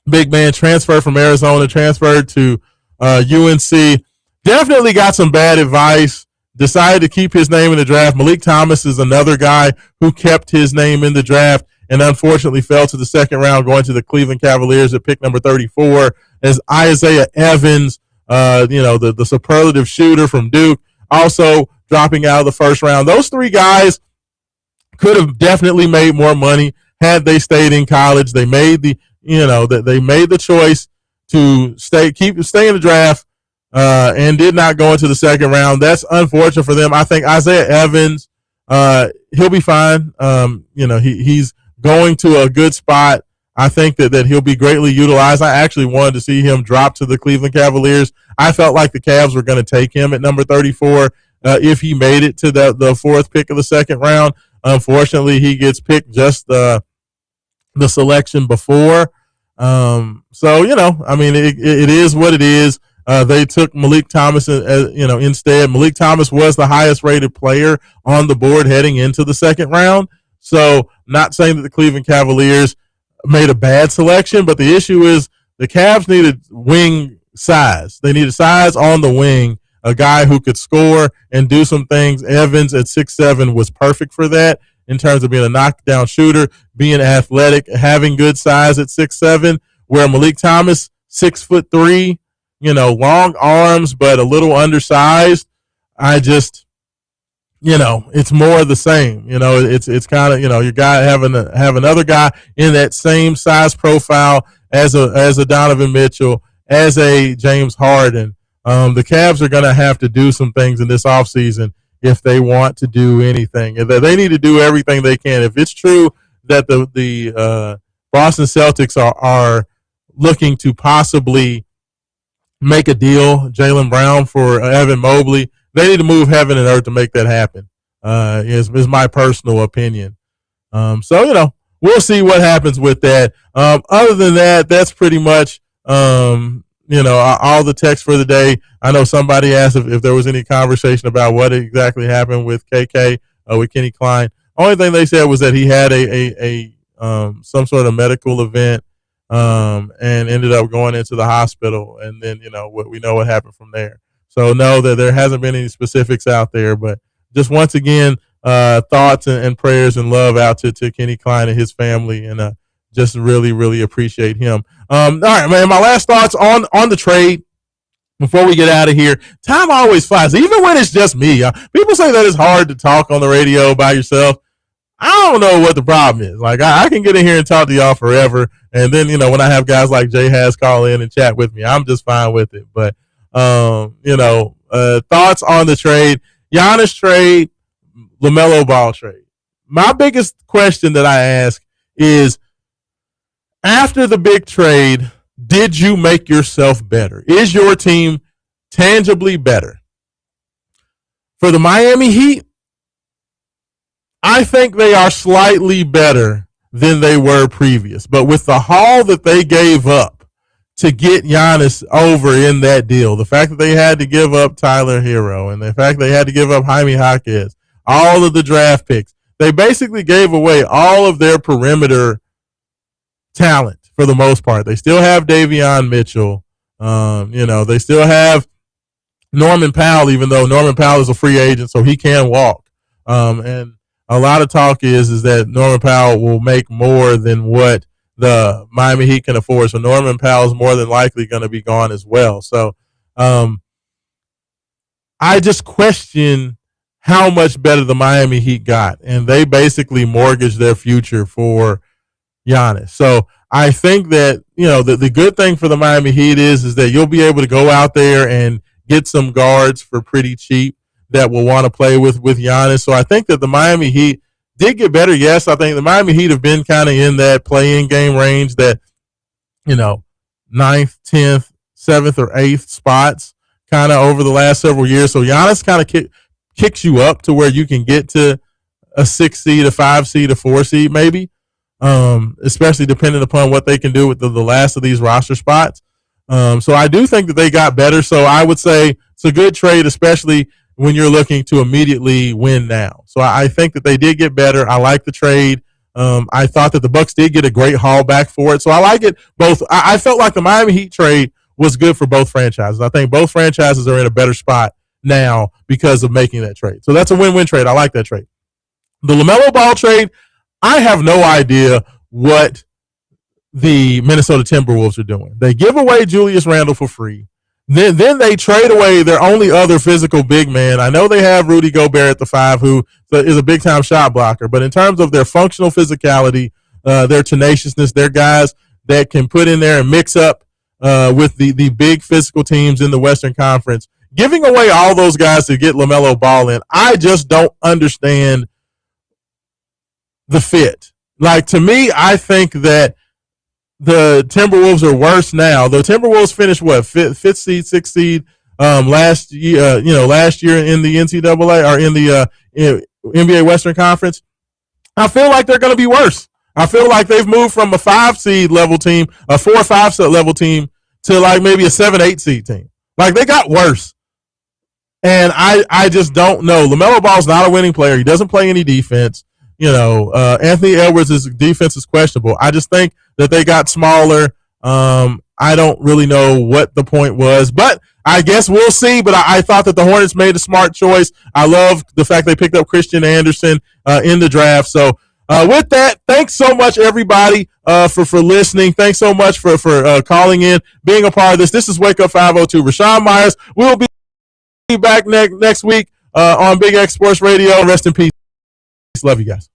big man, transferred from Arizona, transferred to UNC. Definitely got some bad advice. Decided to keep his name in the draft. Malik Thomas is another guy who kept his name in the draft and unfortunately fell to the second round, going to the Cleveland Cavaliers at pick number 34. As Isaiah Evans, the superlative shooter from Duke, also dropping out of the first round. Those 3 guys could have definitely made more money had they stayed in college. They made they made the choice to stay in the draft and did not go into the second round. That's unfortunate for them. I think Isaiah Evans, he'll be fine. He's going to a good spot. I think that he'll be greatly utilized. I actually wanted to see him drop to the Cleveland Cavaliers. I felt like the Cavs were going to take him at number 34 if he made it to the 4th pick of the second round. Unfortunately, he gets picked just the selection before. It is what it is. They took Malik Thomas, instead. Malik Thomas was the highest rated player on the board heading into the second round. So, not saying that the Cleveland Cavaliers made a bad selection, but the issue is the Cavs needed wing size. They needed size on the wing, a guy who could score and do some things. Evans at 6'7" was perfect for that in terms of being a knockdown shooter, being athletic, having good size at 6'7", where Malik Thomas, 6'3", long arms, but a little undersized. It's more of the same. It's kind of, your guy have another guy in that same size profile as a Donovan Mitchell, as a James Harden. The Cavs are going to have to do some things in this offseason if they want to do anything. They need to do everything they can. If it's true that the Boston Celtics are looking to possibly make a deal, Jaylen Brown for Evan Mobley, they need to move heaven and earth to make that happen. Is my personal opinion. We'll see what happens with that. Other than that, that's pretty much all the text for the day. I know somebody asked if there was any conversation about what exactly happened with KK, with Kenny Klein. Only thing they said was that he had a some sort of medical event and ended up going into the hospital, and then we know what happened from there. So know that there hasn't been any specifics out there, but just once again, thoughts and prayers and love out to Kenny Klein and his family, and just really, really appreciate him. All right, man, my last thoughts on the trade before we get out of here. Time always flies, even when it's just me. People say that it's hard to talk on the radio by yourself. I don't know what the problem is. Like, I can get in here and talk to y'all forever, and then, when I have guys like Jay Haas call in and chat with me, I'm just fine with it. But thoughts on the trade, Giannis trade, LaMelo Ball trade. My biggest question that I ask is, after the big trade, did you make yourself better? Is your team tangibly better? For the Miami Heat, I think they are slightly better than they were previous. But with the haul that they gave up to get Giannis over in that deal, the fact that they had to give up Tyler Hero, and the fact they had to give up Jaime Jaquez, all of the draft picks, they basically gave away all of their perimeter talent for the most part. They still have Davion Mitchell. They still have Norman Powell, even though Norman Powell is a free agent, so he can walk. And a lot of talk is that Norman Powell will make more than what the Miami Heat can afford. So Norman Powell is more than likely going to be gone as well. So I just question how much better the Miami Heat got, and they basically mortgaged their future for Giannis. So I think that, the good thing for the Miami Heat is that you'll be able to go out there and get some guards for pretty cheap that will want to play with Giannis. So I think that the Miami Heat did get better. Yes, I think the Miami Heat have been kind of in that play-in game range, that, ninth, 10th, 7th, or 8th spots kind of over the last several years. So Giannis kind of kicks you up to where you can get to a 6 seed, a 5 seed, a 4 seed maybe, especially depending upon what they can do with the last of these roster spots. So I do think that they got better. So I would say it's a good trade, especially when you're looking to immediately win now. So I think that they did get better. I like the trade. I thought that the Bucks did get a great haul back for it. So I like it both. I felt like the Miami Heat trade was good for both franchises. I think both franchises are in a better spot now because of making that trade. So that's a win-win trade. I like that trade. The LaMelo Ball trade, I have no idea what the Minnesota Timberwolves are doing. They give away Julius Randle for free. Then they trade away their only other physical big man. I know they have Rudy Gobert at the 5, who is a big-time shot blocker. But in terms of their functional physicality, their tenaciousness, their guys that can put in there and mix up with the big physical teams in the Western Conference, giving away all those guys to get LaMelo Ball in, I just don't understand the fit. Like, to me, I think that the Timberwolves are worse now. The Timberwolves finished fifth seed, sixth seed last year. Last year in the NCAA or in the NBA Western Conference. I feel like they're going to be worse. I feel like they've moved from a 5 seed level team, a 4 or 5 seed level team, to like maybe a 7, 8 seed team. Like, they got worse. And I just don't know. LaMelo Ball's not a winning player. He doesn't play any defense. Anthony Edwards' defense is questionable. I just think that they got smaller. I don't really know what the point was, but I guess we'll see. But I thought that the Hornets made a smart choice. I love the fact they picked up Christian Anderson in the draft. So with that, thanks so much, everybody, for listening. Thanks so much for calling in, being a part of this. This is Wake Up 502. Raashaan Myers. We'll be back next week on Big X Sports Radio. Rest in peace. Love you guys.